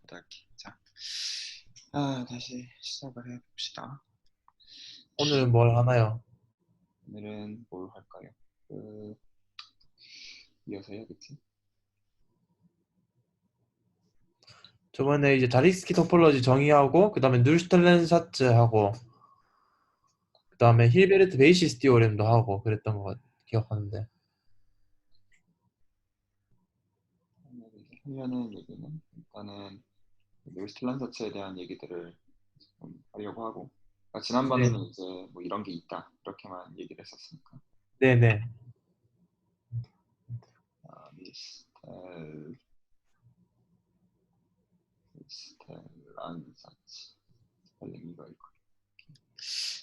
처음부터 할게. 자, 다시 시작을 해봅시다. 오늘은 뭘 하나요? 오늘은 뭘 할까요? 이어서 해야겠지? 저번에 이제 자리스키 토폴로지 정의하고 그 다음에 누르슈텔렌사츠 하고 그 다음에 힐베르트 베이시스 디오렘도 하고 그랬던 거 기억하는데. 하려는 얘기는 일단은 노이스틸란 자체에 대한 얘기들을 좀 하려고 하고, 그러니까 네, 지난번에는 이제 뭐 이런 게 있다 이렇게만 얘기를 했었으니까. 네네. 미스텔 미스텔란사치 스펠링 이거.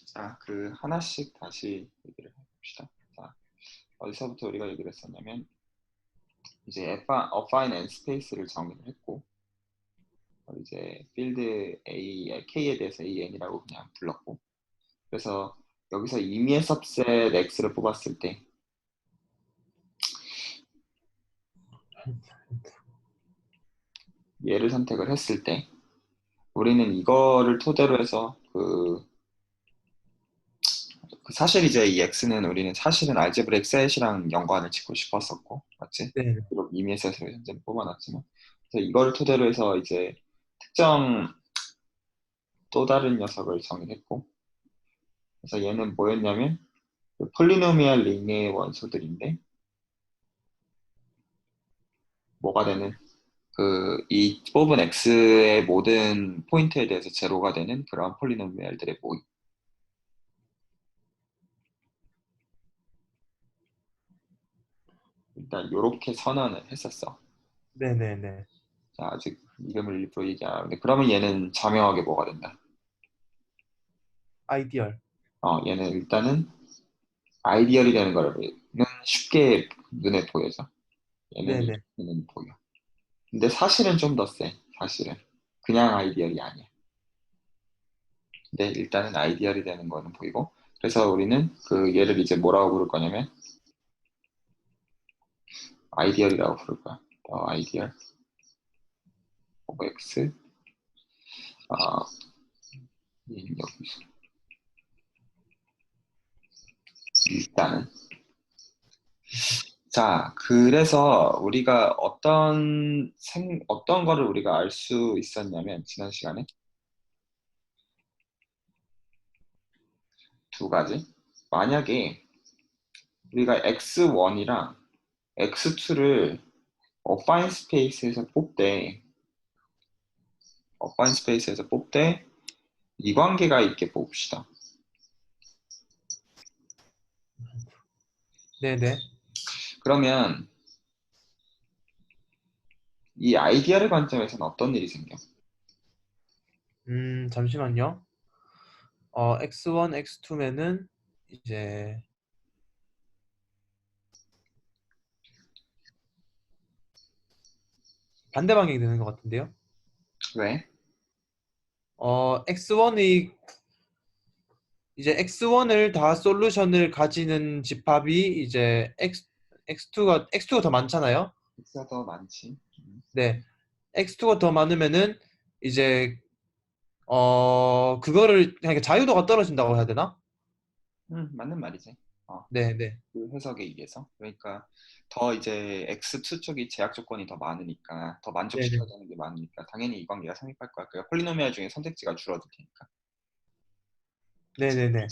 자, 그 하나씩 다시 얘기를 해봅시다. 자, 어디서부터 우리가 얘기를 했었냐면 이제 affine and space를 정의를 했고, 이제 필드 A, K에 대해서 AN이라고 그냥 불렀고, 그래서 여기서 임의의 सब셋 X를 뽑았을 때 얘를 선택을 했을 때 우리는 이거를 토대로 해서 사실 이제 이 X는 우리는 사실은 알제브레이크 셋이랑 연관을 짓고 싶었었고, 맞지? 네, 비록 임의의 셋으로 현재 뽑아놨지만, 그래서 이거를 토대로 해서 이제 특정 또 다른 녀석을 정의했고, 그래서 얘는 뭐였냐면 그 폴리노미얼 링의 원소들인데 뭐가 되는 이 뽑은 x의 모든 포인트에 대해서 제로가 되는 그런 폴리노미얼들의 모임. 일단 이렇게 선언을 했었어. 네네네. 자, 아직 이름을 일부러 얘기 안 하는데 그러면 얘는 자명하게 뭐가 된다. 아이디얼. 얘는 일단은 아이디얼이 되는 거는 쉽게 눈에 보여져. 얘는 네네. 눈에 보여. 근데 사실은 좀 더 세. 사실은 그냥 아이디얼이 아니야. 근데 일단은 아이디얼이 되는 거는 보이고, 그래서 우리는 그 얘를 이제 뭐라고 부를 거냐면 아이디얼이라고 부를 거야. 아이디얼 오브 x. 여기서 일단은, 자, 그래서 우리가 어떤 거를 우리가 알 수 있었냐면 지난 시간에 두 가지. 만약에 우리가 x1이랑 x2를 어파인 스페이스에서 뽑되 이 관계가 있게 봅시다. 네네. 그러면 이 아이디어의 관점에서는 어떤 일이 생겨? 잠시만요. X1, X2면은 이제 반대 방향이 되는 것 같은데요. 왜? X1이 이제 X1을 다 솔루션을 가지는 집합이 이제 X2가 더 많잖아요. X가 더 많지. 네. X2가 더 많으면은 이제 그거를 그냥 자유도가 떨어진다고 해야 되나? 맞는 말이지. 네, 네. 그 해석에 의해서. 그러니까 더 이제 X2 쪽이 제약 조건이 더 많으니까, 더 네, 네. 만족시켜야 되는 게 많으니까 당연히 이 관계가 성립할 거야. 그러니까 폴리노미얼 중에 선택지가 줄어들 테니까. 네, 그치? 네, 네.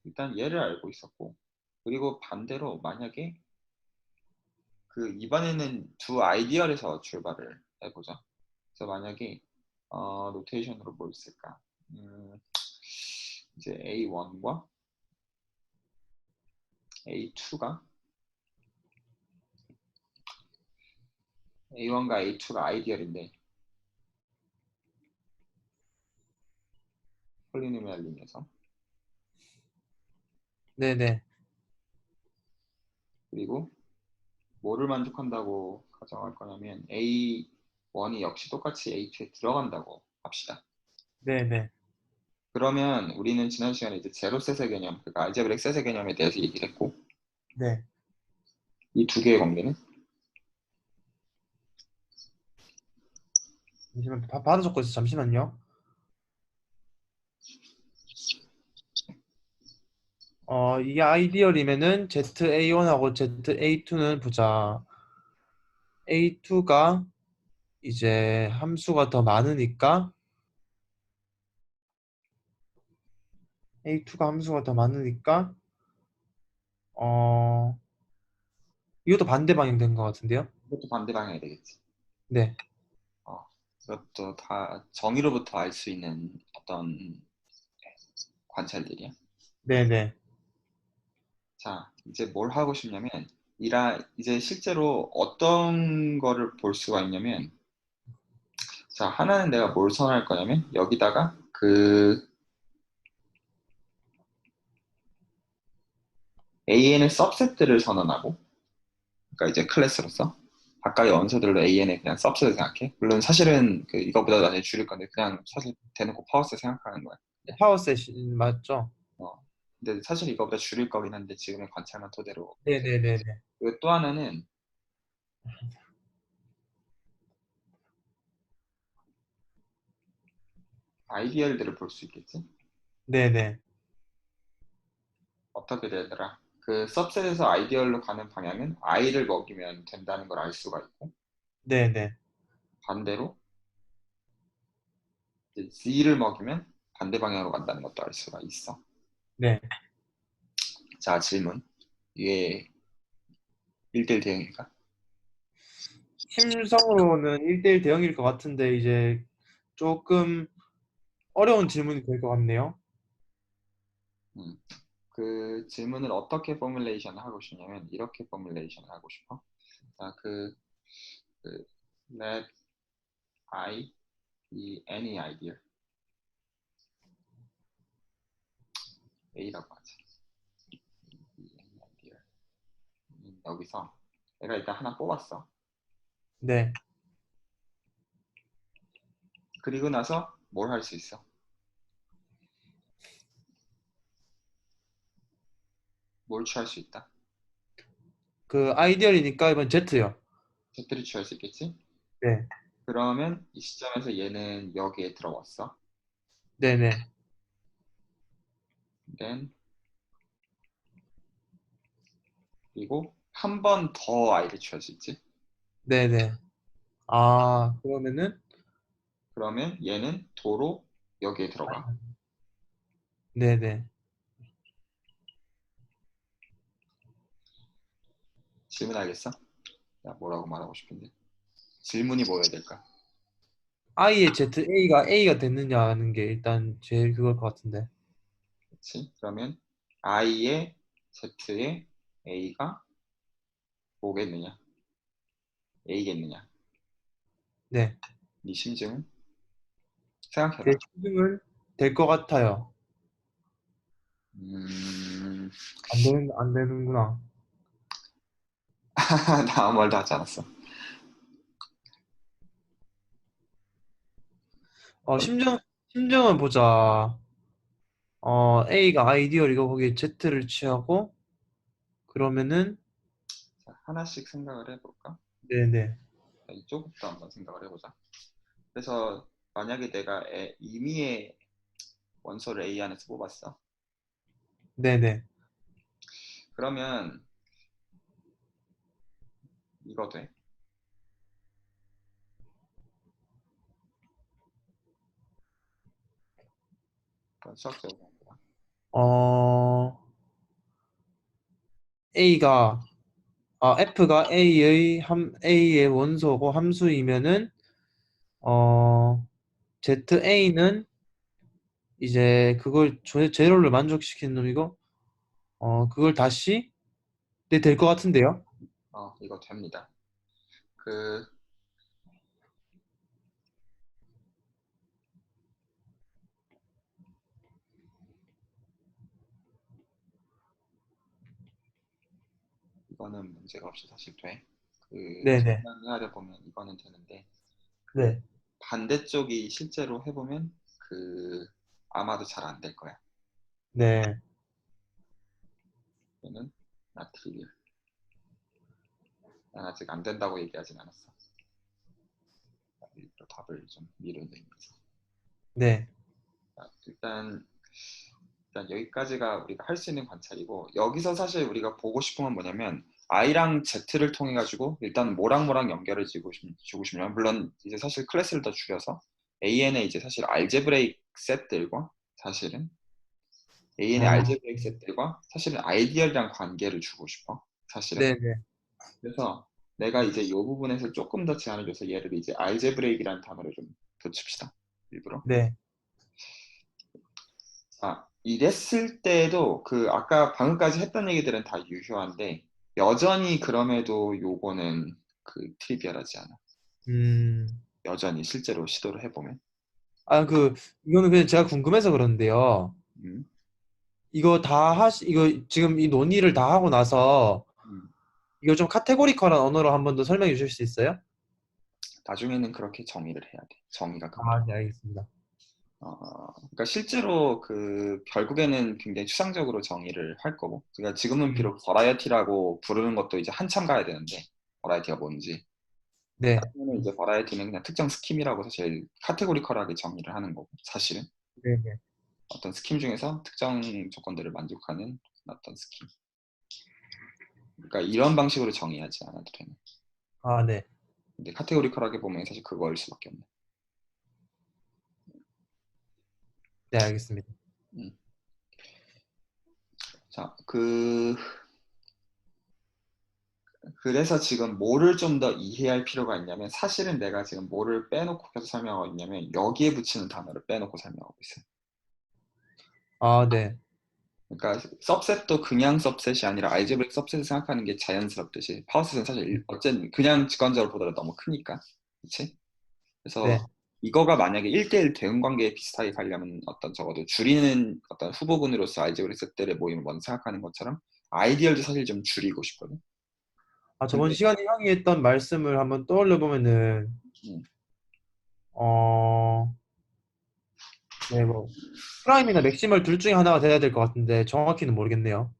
일단 얘를 알고 있었고, 그리고 반대로 만약에 이번에는 두 아이디얼에서 출발을 해보자. 그래서 만약에 노테이션으로 뭐 있을까? 이제 A1과 A2가 A1과 A2가 아이디얼인데 폴리노미얼 링에서, 네, 네. 그리고 뭐를 만족한다고 가정할 거냐면 A1이 역시 똑같이 A2에 들어간다고 합시다. 네, 네. 그러면 우리는 지난 시간에 이제 제로셋의 개념, 그러니까 알제브릭 셋의 개념에 대해서 얘기를 했고, 네. 이 두 개의 관계는 잠시만, 바로 적고 있어. 잠시만요. 이게 아이디얼이면은 ZA1하고 ZA2는 보자. A2가 이제 함수가 더 많으니까 A2가 함수가 더 많으니까 어 이것도 반대 방향 된 것 같은데요? 이것도 반대 방향이 되겠지. 네, 어, 이것도 다 정의로부터 알 수 있는 어떤 관찰들이야. 네네, 자, 이제 뭘 하고 싶냐면, 이제 실제로 어떤 거를 볼 수가 있냐면, 자, 하나는 내가 뭘 선호할 거냐면, 여기다가 그 AN의 सब셋들을 선언하고, 그러니까 이제 클래스로서, 각각의 원소들로 AN의 그냥 सब셋을 생각해. 물론 사실은 그 이거보다 나중에 줄일 건데, 그냥 사실 대놓고 파워셋 생각하는 거야. 파워셋이 맞죠? 어. 근데 사실 이거보다 줄일 거긴 한데, 지금의 관찰만 토대로. 네네네네, 그리고 또 하나는 아이디얼들을 볼 수 있겠지? 네네, 어떻게 되더라? 그 सब셋에서 아이디얼로 가는 방향은 i를 먹이면 된다는 걸 알 수가 있고 네네, 반대로 이제 z를 먹이면 반대 방향으로 간다는 것도 알 수가 있어. 네. 자, 질문. 이게 1대1 대응일까? 심성으로는 1대1 대응일 것 같은데 이제 조금 어려운 질문이 될 것 같네요. 음. 그 질문을 어떻게 포뮬레이션 하고 싶냐면 이렇게 포뮬레이션 하고 싶어. 자, 그 let I be any ideal A라고 하지. be any ideal. 여기서 내가 일단 하나 뽑았어. 네, 그리고 나서 뭘 할 수 있어? 뭘 취할 수 있다? 그 아이디얼이니까 이번 Z요. Z를 취할 수 있겠지? 네, 그러면 이 시점에서 얘는 여기에 들어왔어. 네네, then 그리고 한 번 더 i를 취할 수 있지. 네네. 아, 그러면은 그러면 얘는 도로 여기에 들어가. 아, 네네. 질문 알겠어? 야, 뭐라고 말하고 싶은데? 질문이 뭐여야 될까? I의 ZA가 A가 됐느냐 하는 게 일단 제일 그걸 것 같은데. 그렇지? 그러면 i의 z의 a가 뭐겠느냐? a겠느냐? 네. 네 심증은? 제 생각해봐. 시중은 될 것 같아요. 음, 안 되는구나. 나 아무 말도 하지 않았어. 심정을 보자. A가 아이디얼 이거 거기에 Z를 취하고, 그러면은, 자, 하나씩 생각을 해볼까? 네네. 자, 이쪽부터 한번 생각을 해보자. 그래서 만약에 내가 임의의 원소를 A 안에서 뽑았어. 네네. 그러면 이거 돼. 그건 수학적으로 하는 거야. 어, A가, F가 A의 원소고 함수이면은, 어, ZA는 이제 그걸 제로를 만족시키는 놈이고, 그걸 다시, 네, 될 것 같은데요? 이거 됩니다. 그 이거는 문제가 없이 사실 돼. 그 네네. 정리를 하려 보면 이거는 되는데 그 네. 반대쪽이 실제로 해보면 아마도 잘 안 될 거야. 네. 얘는 not trivial. 난 아직 안 된다고 얘기하진 않았어. 일부러 답을 좀 미루는 의미에서. 네. 자, 일단 여기까지가 우리가 할 수 있는 관찰이고, 여기서 사실 우리가 보고 싶은 건 뭐냐면 i랑 z를 통해 가지고 일단 뭐랑 연결을 주고 싶으면, 물론 이제 사실 클래스를 더 줄여서 an의 이제 사실 알제브레이크 셋들과 사실은 an의 어, 알제브레이크 셋들과 사실은 아이디얼이랑 관계를 주고 싶어 사실은. 네네. 그래서 내가 이제 이 부분에서 조금 더 제한을 줘서 얘를 이제 알제브레이크라는 단어를 좀 붙입시다 일부러. 네. 아, 이랬을 때도 그 아까 방금까지 했던 얘기들은 다 유효한데 여전히 그럼에도 요거는 그 트리비얼하지 않아. 음. 여전히 실제로 시도를 해보면. 아, 이거는 그냥 제가 궁금해서 그런데요. 음, 이거 지금 이 논의를 다 하고 나서 음. 이거 좀 카테고리컬한 언어로 한 번 더 설명해 주실 수 있어요? 나중에는 그렇게 정의를 해야 돼. 정의가 아, 급해. 네, 알겠습니다. 그러니까 실제로 그 결국에는 굉장히 추상적으로 정의를 할 거고, 그러니까 지금은 음. 비록 버라이어티라고 부르는 것도 이제 한참 가야 되는데, 버라이어티가 뭔지. 네. 나중에는 이제 버라이어티는 그냥 특정 스킴이라고 사실 카테고리컬하게 정의를 하는 거고, 사실은 네, 네. 어떤 스킴 중에서 특정 조건들을 만족하는 어떤 스킴. 그러니까 이런 방식으로 정의하지 않아도 되는. 아, 네. 근데 카테고리컬하게 보면 사실 그거일 수밖에 없네. 네, 알겠습니다. 음. 자, 그래서 지금 뭐를 좀 더 이해할 필요가 있냐면, 사실은 내가 지금 뭐를 빼놓고 계속 설명하고 있냐면 여기에 붙이는 단어를 빼놓고 설명하고 있어요. 아, 네. 그러니까 서브셋도 그냥 서브셋이 아니라 알제브릭 서브셋을 생각하는 게 자연스럽듯이, 파워셋은 사실 어쨌든 그냥 직관적으로 보더라도 너무 크니까, 그렇지? 그래서 네. 이거가 만약에 1대1 대응 관계에 비슷하게 가려면 어떤 적어도 줄이는 어떤 후보군으로서 알제브릭 셋들의 모임을 먼저 생각하는 것처럼 아이디얼도 사실 좀 줄이고 싶거든. 아, 저번 근데 시간에 형이 했던 말씀을 한번 떠올려 보면은 음, 어, 네, 뭐 프라임이나 맥시멀 둘 중에 하나가 돼야 될 것 같은데 정확히는 모르겠네요.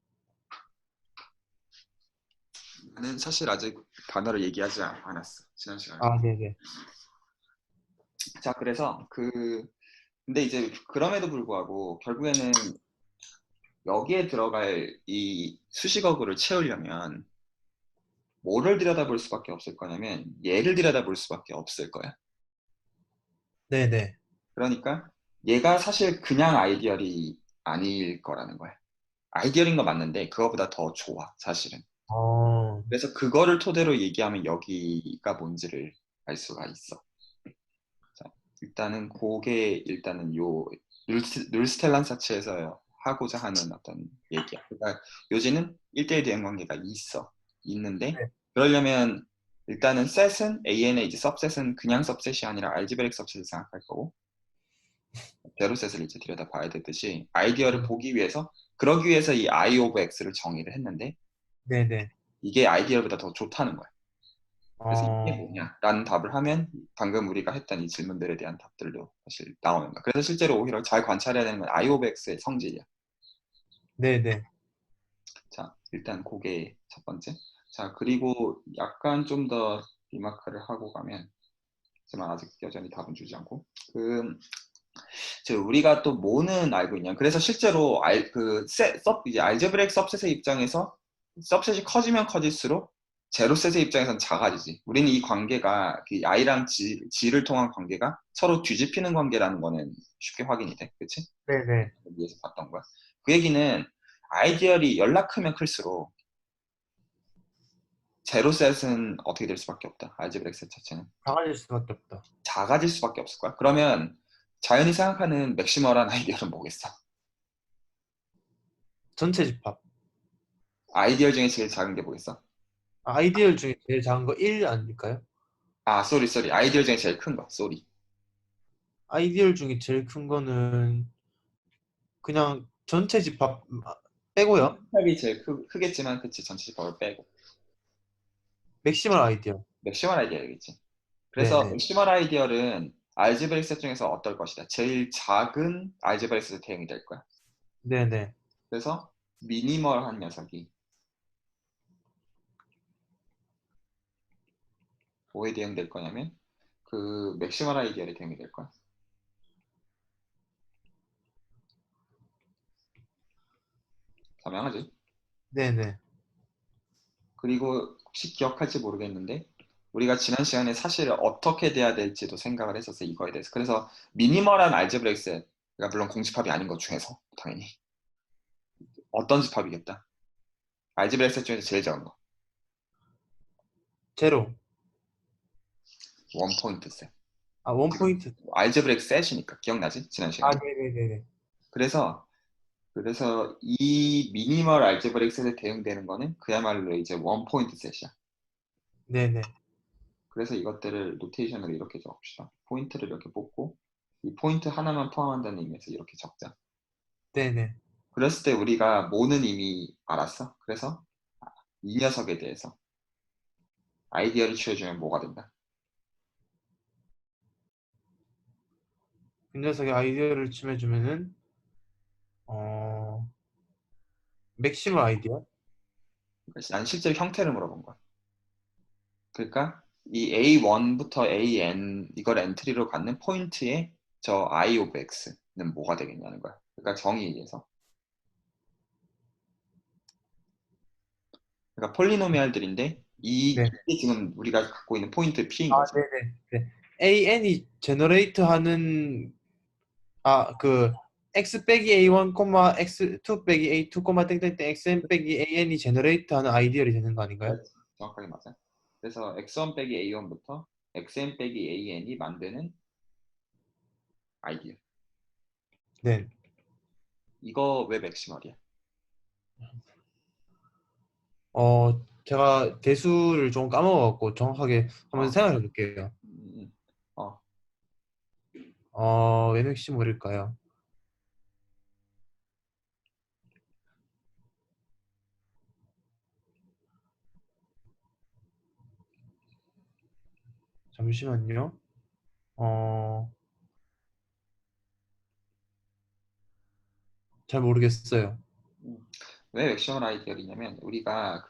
나는 사실 아직 단어를 얘기하지 않았어, 지난 시간에. 아, 네, 네. 자, 그래서 근데 이제 그럼에도 불구하고 결국에는 여기에 들어갈 이 수식어구를 채우려면 뭐를 들여다볼 수밖에 없을 거냐면 얘를 들여다볼 수밖에 없을 거야. 네, 네. 그러니까 얘가 사실 그냥 아이디얼이 아닐 거라는 거야. 아이디얼인 거 맞는데 그거보다 더 좋아, 사실은. 어, 그래서 그거를 토대로 얘기하면 여기가 뭔지를 알 수가 있어. 자, 일단은 요 룰스텔란사치에서 하고자 하는 어떤 얘기야. 그러니까 요지는 1대1 대응 관계가 있는데, 네. 그러려면 일단은 셋은 AN의 이제 सब셋은 그냥 सब셋이 아니라 알지브레이크 सब셋을 생각할 거고, 제로셋을 이제 들여다봐야 되듯이 아이디어를 보기 위해서, 그러기 위해서 이 I of X를 정의를 했는데 네, 네. 이게 아이디어보다 더 좋다는 거야. 그래서 이게 어, 뭐냐? 라는 답을 하면 방금 우리가 했던 이 질문들에 대한 답들도 사실 나오는 거야. 그래서 실제로 오히려 잘 관찰해야 되는 건 아이오백스의 성질이야. 네, 네. 자, 일단 그게 첫 번째. 자, 그리고 약간 좀 더 리마크를 하고 가면, 하지만 아직 여전히 답은 주지 않고, 우리가 또 뭐는 알고 있냐. 그래서 실제로 이제 알제브레이크 सब셋의 입장에서 सब셋이 커지면 커질수록 제로셋의 입장에서는 작아지지. 우리는 이 관계가 그 i랑 g를 통한 관계가 서로 뒤집히는 관계라는 거는 쉽게 확인이 돼. 그치? 네, 네. 위에서 봤던 거야. 그 얘기는 아이디얼이 연락 크면 클수록 제로셋은 어떻게 될 수밖에 없다. 알제브레이크 셋 자체는 강아질 수밖에 없다. 작아질 수밖에 없을 거야. 그러면 자연히 생각하는 맥시멀한 아이디얼은 뭐겠어? 전체 집합. 아이디얼 중에 제일 작은 게 뭐겠어? 아이디얼 중에 제일 작은 거 1 아닐까요? 아, 쏘리. 아이디어 중에 제일 큰 거, 쏘리. 아이디얼 중에 제일 큰 거는 그냥 전체 집합 빼고요. 집합이 제일 크겠지만, 그치, 전체 집합을 빼고. 맥시멀 아이디얼. 맥시멀 아이디어겠지. 네, 그래서 네. 맥시멀 아이디어는 알제브레이크 셋 중에서 어떨 것이다. 제일 작은 알제브레이크 셋 대응이 될 거야. 네, 네. 그래서 미니멀한 녀석이 뭐에 대응될 거냐면, 그 맥시멀 아이디어를 대응이 될 거야. 자명하지? 네네. 그리고 혹시 기억할지 모르겠는데 우리가 지난 시간에 사실 어떻게 돼야 될지도 생각을 했었어 이거에 대해서. 그래서 미니멀한 알제브레이크 셋, 그러니까 물론 공집합이 아닌 것 중에서 당연히 어떤 집합이겠다. 알제브레이크 셋 중에서 제일 적은 거 제로. 원 포인트 셋. 아, 원 포인트. 알제브레이크 셋이니까 기억나지? 지난 아, 시간에. 네네네네. 그래서 이 미니멀 알제브레이크 셋에 대응되는 거는 그야말로 이제 원 포인트 셋이야. 네네. 그래서 이것들을 노테이션으로 이렇게 적읍시다. 포인트를 이렇게 뽑고 이 포인트 하나만 포함한다는 의미에서 이렇게 적자. 네네. 그랬을 때 우리가 뭐는 이미 알았어. 그래서 이 녀석에 대해서 아이디어를 취해주면 뭐가 된다. 그 녀석의 아이디어를 침해주면은, 어, 맥시멀 아이디어? 난 실제로 형태를 물어본 거야. 그러니까 이 A1부터 AN 이걸 엔트리로 갖는 포인트의 저 I of X는 뭐가 되겠냐는 거야. 그러니까 정의에 의해서. 그러니까 폴리노미알들인데 네. 이게 지금 우리가 갖고 있는 포인트 P인 아, 거지. 네네. 네. AN이 제너레이트 하는, 아, 그, X 빼기 A1, X2 빼기 A2, 땡땡땡, XN 빼기 AN이 제너레이트 하는 아이디어이 되는 거 아닌가요? 정확하게 맞아. 그래서 X1 빼기 A1부터 XN 빼기 AN이 만드는 아이디어. 네. 이거 왜 맥시멀이야? 제가 대수를 좀 까먹어갖고 정확하게 한번 어, 생각해 볼게요. 음, 어, 왜 맥시멀일까요? 잠시만요. 어, 잘 모르겠어요. 음. 왜 맥시멀 아이디어이냐면 우리가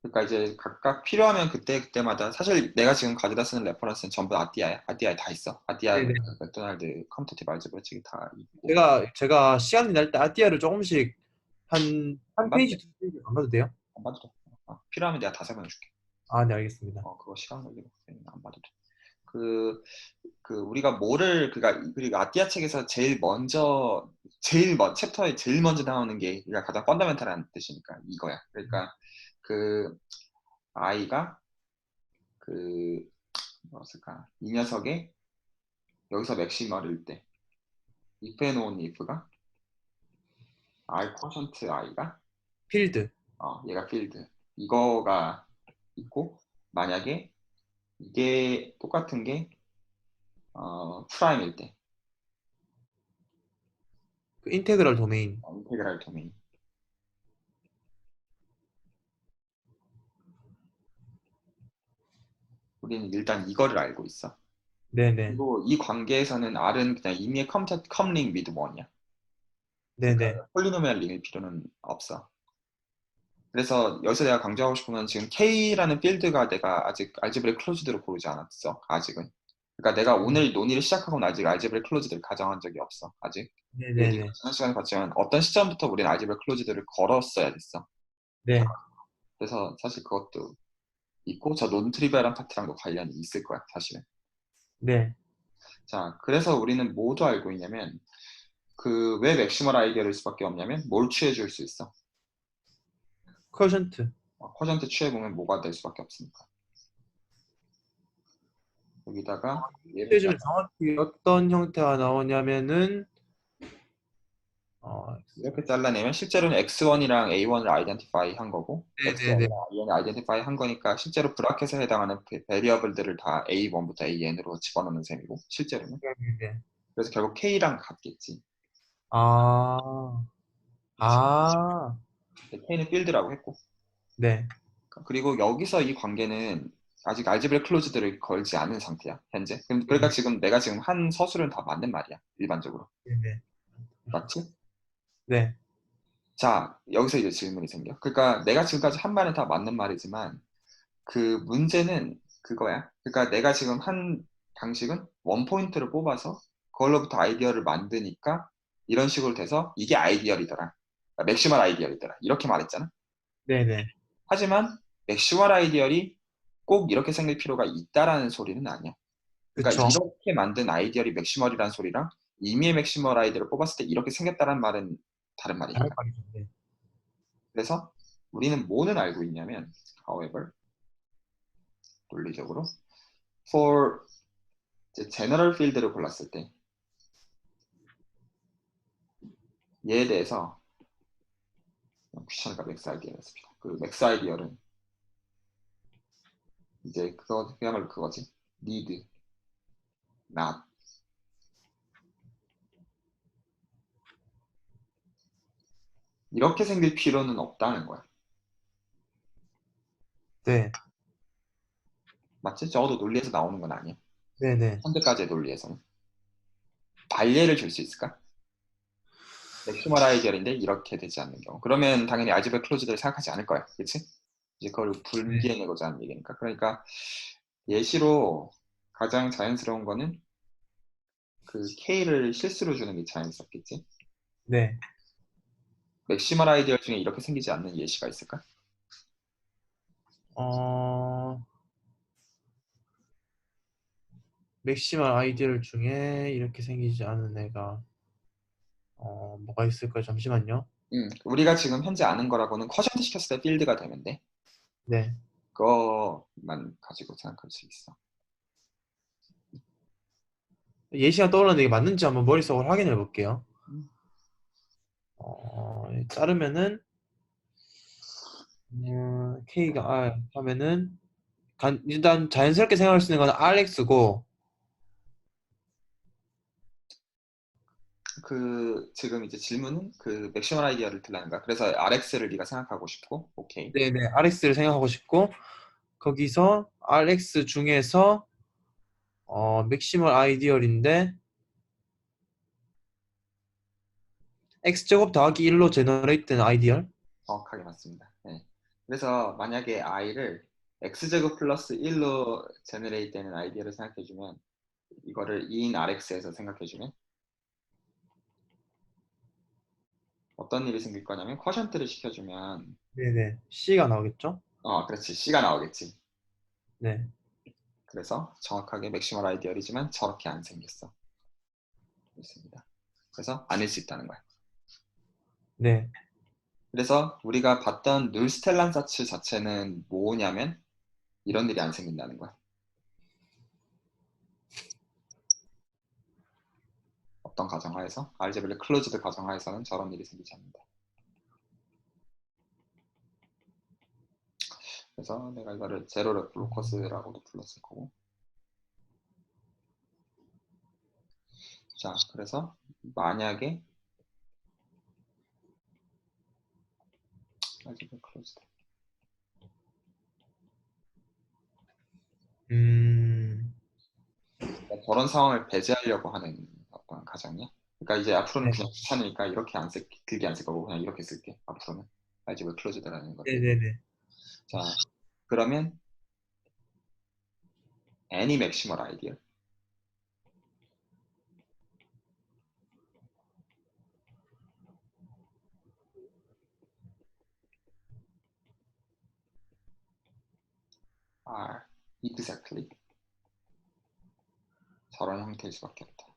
그러니까 이제 각각 필요하면 그때마다 사실 내가 지금 가져다 쓰는 레퍼런스는 전부 아띠아야. 아띠아에 다 있어. 아띠아, 네네. 맥도날드, 컴퓨티브 알제브라 책이 다 있고. 제가 시간이 날 때 아띠아를 조금씩 안 한 봐도 페이지, 돼. 두 페이지 안 봐도 돼요? 안 봐도 돼. 필요하면 내가 다 설명해 줄게. 아, 네, 알겠습니다. 그거 시간 걸리고 안 봐도 돼. 그, 우리가 그리고 아띠아 책에서 챕터에 제일 먼저 나오는 게 우리가 가장 펀더멘탈한 뜻이니까 이거야. 그러니까 그 아이가 그 뭐였을까? 이 녀석의 여기서 맥시멀일 때 if and only if가 r 쿼션트 i가 필드. 얘가 필드 이거가 있고 만약에 이게 똑같은 게 프라임일 때 그 인테그럴 도메인. 인테그랄 도메인 우리는 일단 이거를 알고 있어. 네네. 그리고 이 관계에서는 R은 그냥 이미의 컴링 위드 원이야. 그러니까 네네. 폴리노미얼 링일 필요는 없어. 그래서 여기서 내가 강조하고 싶은 건 지금 K라는 필드가 내가 아직 알제브레 클로즈드로 고르지 않았어. 아직은. 그러니까 내가 오늘 논의를 시작하고는 아직 알제브레 클로즈드를 가정한 적이 없어. 아직. 그리고 네가 네네네. 지난 시간에 봤지만 어떤 시점부터 우리는 알제브레 클로즈드를 걸었어야 됐어. 네. 그래서 사실 그것도 있고 저 논트리비얼한 파트랑도 관련이 있을 거야. 사실은. 네. 자, 그래서 우리는 뭐도 알고 있냐면 왜 맥시멀 아이디어일 수밖에 없냐면 뭘 취해줄 수 있어? 쿼션트. 쿼션트 취해보면 뭐가 될 수밖에 없으니까. 여기다가 얘를 요즘 정확히 어떤 형태가 나오냐면은 이렇게 잘라내면 실제로는 x1이랑 a1을 아이덴티파이 한 거고 네네네. x1이랑 a를 아이덴티파이 한 거니까 실제로 브라켓에 해당하는 베리어블들을 다 a1부터 an으로 집어넣는 셈이고 실제로는 네네네. 그래서 결국 k랑 같겠지. 아, 그치? 아, k는 필드라고 했고 네. 그리고 여기서 이 관계는 아직 알제브레 클로즈들을 걸지 않은 상태야 현재. 그러니까 네네. 지금 내가 지금 한 서술은 다 맞는 말이야 일반적으로. 네네. 맞지? 네. 자 여기서 이제 질문이 생겨. 그러니까 내가 지금까지 한 말은 다 맞는 말이지만 그 문제는 그거야. 그러니까 내가 지금 한 방식은 원 포인트를 뽑아서 그걸로부터 아이디어를 만드니까 이런 식으로 돼서 이게 아이디어이더라. 그러니까 맥시멀 아이디어이더라. 이렇게 말했잖아. 네네. 하지만 맥시멀 아이디어이 꼭 이렇게 생길 필요가 있다라는 소리는 아니야. 그러니까 그쵸. 이렇게 만든 아이디어이 맥시멀이라는 소리랑 이미의 맥시멀 아이디어를 뽑았을 때 이렇게 생겼다는 말은 다른 다른 말이니까. 말이죠. 네. 그래서 우리는 뭐는 알고 있냐면, however, 논리적으로 for 제너럴 필드를 골랐을 때 얘에 대해서 귀찮으니까 맥스 아이디어를 씁니다. 그 맥스 아이디어는 이제 그야말로 그거지. need, not. 이렇게 생길 필요는 없다는 거야. 네. 맞지? 적어도 논리에서 나오는 건 아니야. 네네. 현대까지의 논리에서는. 반례를 줄 수 있을까? 맥시멀 아이디어인데 이렇게 되지 않는 경우. 그러면 당연히 알제브라 클로즈들을 생각하지 않을 거야. 그치? 이제 그걸 네. 분기해내고자 하는 얘기니까. 그러니까 예시로 가장 자연스러운 거는 그 K를 실수로 주는 게 자연스럽겠지. 네. 맥시멀 아이디어 중에 이렇게 생기지 않는 예시가 있을까? 어, 맥시멀 아이디어 중에 이렇게 생기지 않은 애가 뭐가 있을까요? 잠시만요. 우리가 지금 현재 아는 거라고는 쿼션트 시켰을 때 필드가 되는데 네. 그거만 가지고 생각할 수 있어. 예시가 떠올랐는데 이게 맞는지 한번 머릿속으로 확인해 볼게요. 음, 자르면은 K가 R 하면은 일단 자연스럽게 생각할 수 있는 건 RX고 그 지금 이제 질문은 그 맥시멀 아이디어를 들라는 거야. 그래서 RX를 네가 생각하고 싶고, 오케이. 네네 RX를 생각하고 싶고 거기서 RX 중에서 맥시멀 아이디얼인데 X제곱 더하기 1로 제너레이트 된 아이디얼? 정확하게 맞습니다. 네. 그래서 만약에 i를 x제곱 플러스 1로 제너레이트 되는 아이디어를 생각해주면 이거를 2인 rx에서 생각해주면 어떤 일이 생길 거냐면 쿼션트를 시켜주면 네네 C가 나오겠죠? 그렇지. c가 나오겠지. 네. 그래서 정확하게 맥시멀 아이디어이지만 저렇게 안 생겼어. 있습니다. 그래서 아닐 수 있다는 거야. 네. 그래서 우리가 봤던 눌스텔란사츠 자체는 뭐냐면 이런 일이 안 생긴다는 거야. 어떤 가정하에서 알제브라 클로즈드 가정하에서는 저런 일이 생기지 않는다. 그래서 내가 이거를 제로 블로커스라고도 불렀을 거고. 자, 그래서 만약에 알제브라 클로즈드 음, 저런 상황을 배제하려고 하는 어떤 가정이야. 그러니까 이제 앞으로는 네. 그냥 귀찮으니까 이렇게 안 쓸, 길게 안 쓸 거고 그냥 이렇게 쓸게. 앞으로는 알제브라 클로즈드라는 걸. 네네네. 자, 그러면 any maximal ideal are exactly 저런 형태일 수밖에 없다.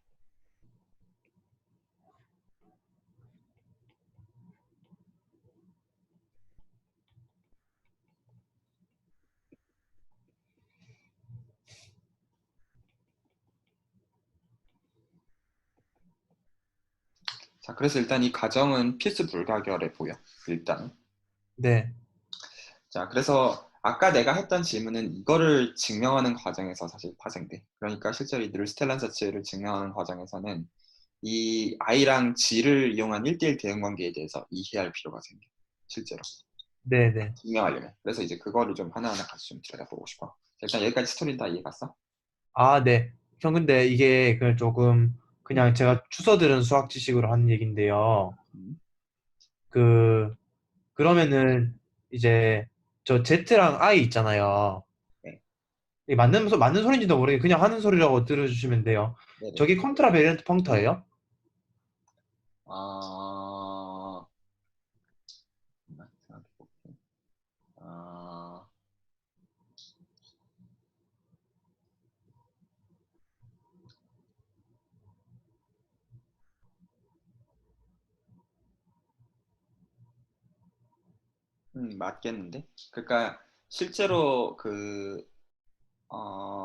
자, 그래서 일단 이 가정은 필수 불가결해 보여. 일단은. 네. 자, 그래서 아까 내가 했던 질문은 이거를 증명하는 과정에서 사실 파생돼. 그러니까 실제로 이 누르스텔란 자체를 증명하는 과정에서는 이 I랑 G를 이용한 1대1 대응 관계에 대해서 이해할 필요가 생겨. 실제로. 네네. 증명하려면. 그래서 이제 그거를 좀 하나하나 같이 좀 들여다보고 싶어. 자, 일단 여기까지 스토리는 다 이해 갔어? 아, 네. 형, 근데 이게 그 조금 그냥 제가 주워 들은 수학 지식으로 하는 얘기인데요. 음, 그, 그러면은 이제 저 Z랑 I 있잖아요. 네. 이게 맞는 소리인지도 모르게 그냥 하는 소리라고 들어주시면 돼요. 네네. 저기 컨트라 베리언트 펑터예요? 아, 생각해볼게. 아, 맞겠는데? 그러니까 실제로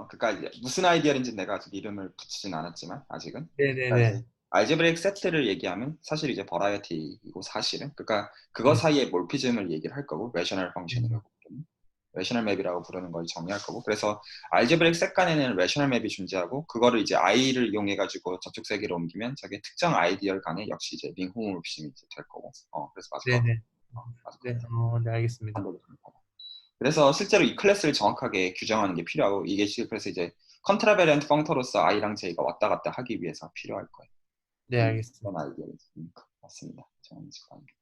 그러니까 이제 무슨 아이디어인지 내가 아직 이름을 붙이진 않았지만 아직은. 그러니까 이제 네네네. 알제브레이크 세트를 얘기하면 사실 이제 버라이어티이고 사실은 그러니까 그거 네. 사이에 몰피즘을 얘기를 할 거고 레셔널 네. 펑션이라고 부르는 레셔널 맵이라고 부르는 걸 정의할 거고 그래서 알제브레이크 셋 간에는 레셔널 맵이 존재하고 그거를 이제 i를 이용해 가지고 저쪽 세계로 옮기면 저게 특정 아이디어 간에 역시 이제 링 호모모피즘이 이제 될 거고 그래서 맞을 것 같아. 네네. 맞을 것 네, 같아. 네, 알겠습니다. 반대로 생각하고. 그래서 실제로 이 클래스를 정확하게 규정하는 게 필요하고 이게 그래서 이제 컨트라베런트 펑터로서 i랑 j가 왔다 갔다 하기 위해서 필요할 거예요. 네, 알겠습니다. 그런 아이디어를 맞습니다. 정해질 겁니다.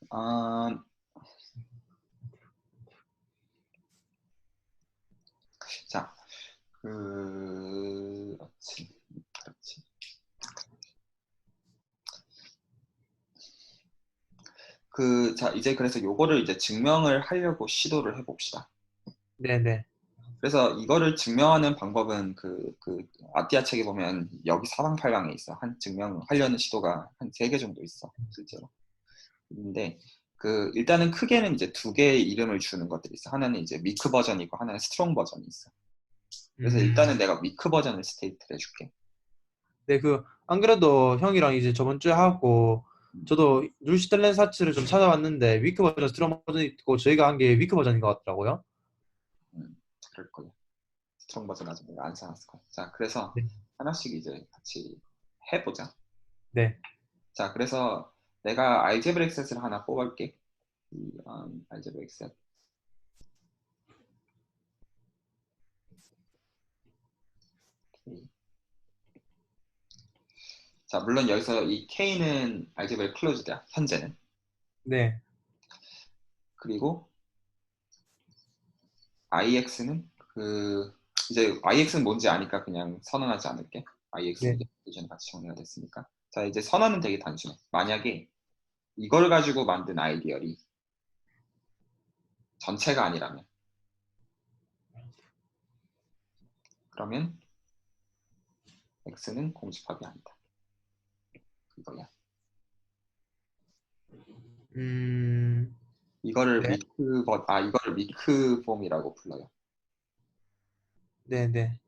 아, 자, 그렇지, 그렇지. 자, 이제 그래서 요거를 이제 증명을 하려고 시도를 해봅시다. 네네. 그래서 이거를 증명하는 방법은 아띠아 책에 보면 여기 사방팔방에 있어. 한 증명하려는 시도가 한 3개 정도 있어, 실제로. 근데 일단은 크게는 이제 2개의 이름을 주는 것들이 있어. 하나는 이제 위크 버전이고 하나는 스트롱 버전이 있어. 그래서 일단은 내가 위크 버전을 스테이트를 해줄게. 네, 안 그래도 형이랑 이제 저번 주에 하고, 음, 저도 뉴시틀렌사츠를 좀 찾아봤는데, 위크 버전, 스트롱 버전이 있고, 저희가 한 게 위크 버전인 것 같더라고요. 그럴 거예요. 스트롱 버전 아직 내가 안 써놨을 거야. 자, 그래서 네. 하나씩 이제 같이 해보자. 네. 자, 그래서 내가 알제브렉 셋을 하나 뽑을게. 알제브렉 셋. 자, 물론 여기서 이 K는 알제브렉 클로즈드야, 현재는. 네. 그리고 IX는 이제 IX는 뭔지 아니까 그냥 선언하지 않을게. IX는 네. 이제 예전에 같이 정리가 됐으니까. 자, 이제 선언은 되게 단순해. 만약에 이걸 가지고 만든 아이디어이 전체가 아니라면, 그러면 X는 공집합이 아니다. 이거야. 음, 네. 이거를 위크폼이라고 불러요. 네네.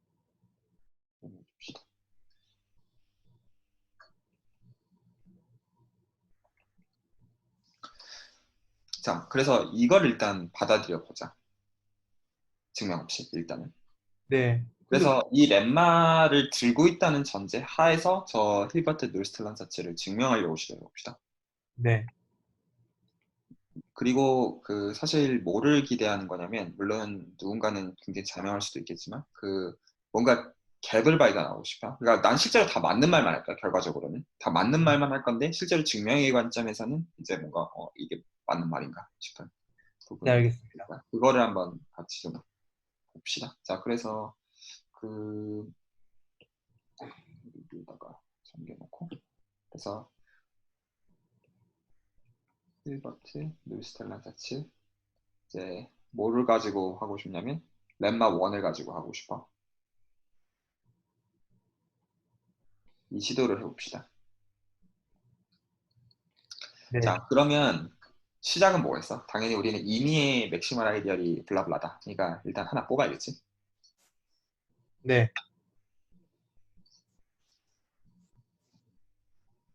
자, 그래서 이걸 일단 받아들여 보자. 증명 없이 일단은. 네. 근데, 그래서 이 렘마를 들고 있다는 전제 하에서 저 힐버트 놀스텔란 자체를 증명하려고 시도해 봅시다. 네. 그리고 사실 뭐를 기대하는 거냐면 물론 누군가는 굉장히 자명할 수도 있겠지만 뭔가 갭을 발견하고 싶어. 그러니까 난 실제로 다 맞는 말만 할 거야. 결과적으로는 다 맞는 말만 할 건데 실제로 증명의 관점에서는 이제 뭔가 이게 맞는 말인가 싶은 네, 부분이 있을 알겠습니다. 거야. 그거를 한번 같이 좀 봅시다. 자, 그래서 그 여기다가 잠겨놓고 그래서 힐버트 뉴스텔라 자츠 이제 뭐를 가지고 하고 싶냐면 렘마 1을 가지고 하고 싶어. 이 시도를 해봅시다. 네. 자, 그러면 시작은 뭐겠어? 당연히 우리는 이미의 맥시멀 아이디어이 블라블라다. 그러니까 일단 하나 뽑아야겠지. 네.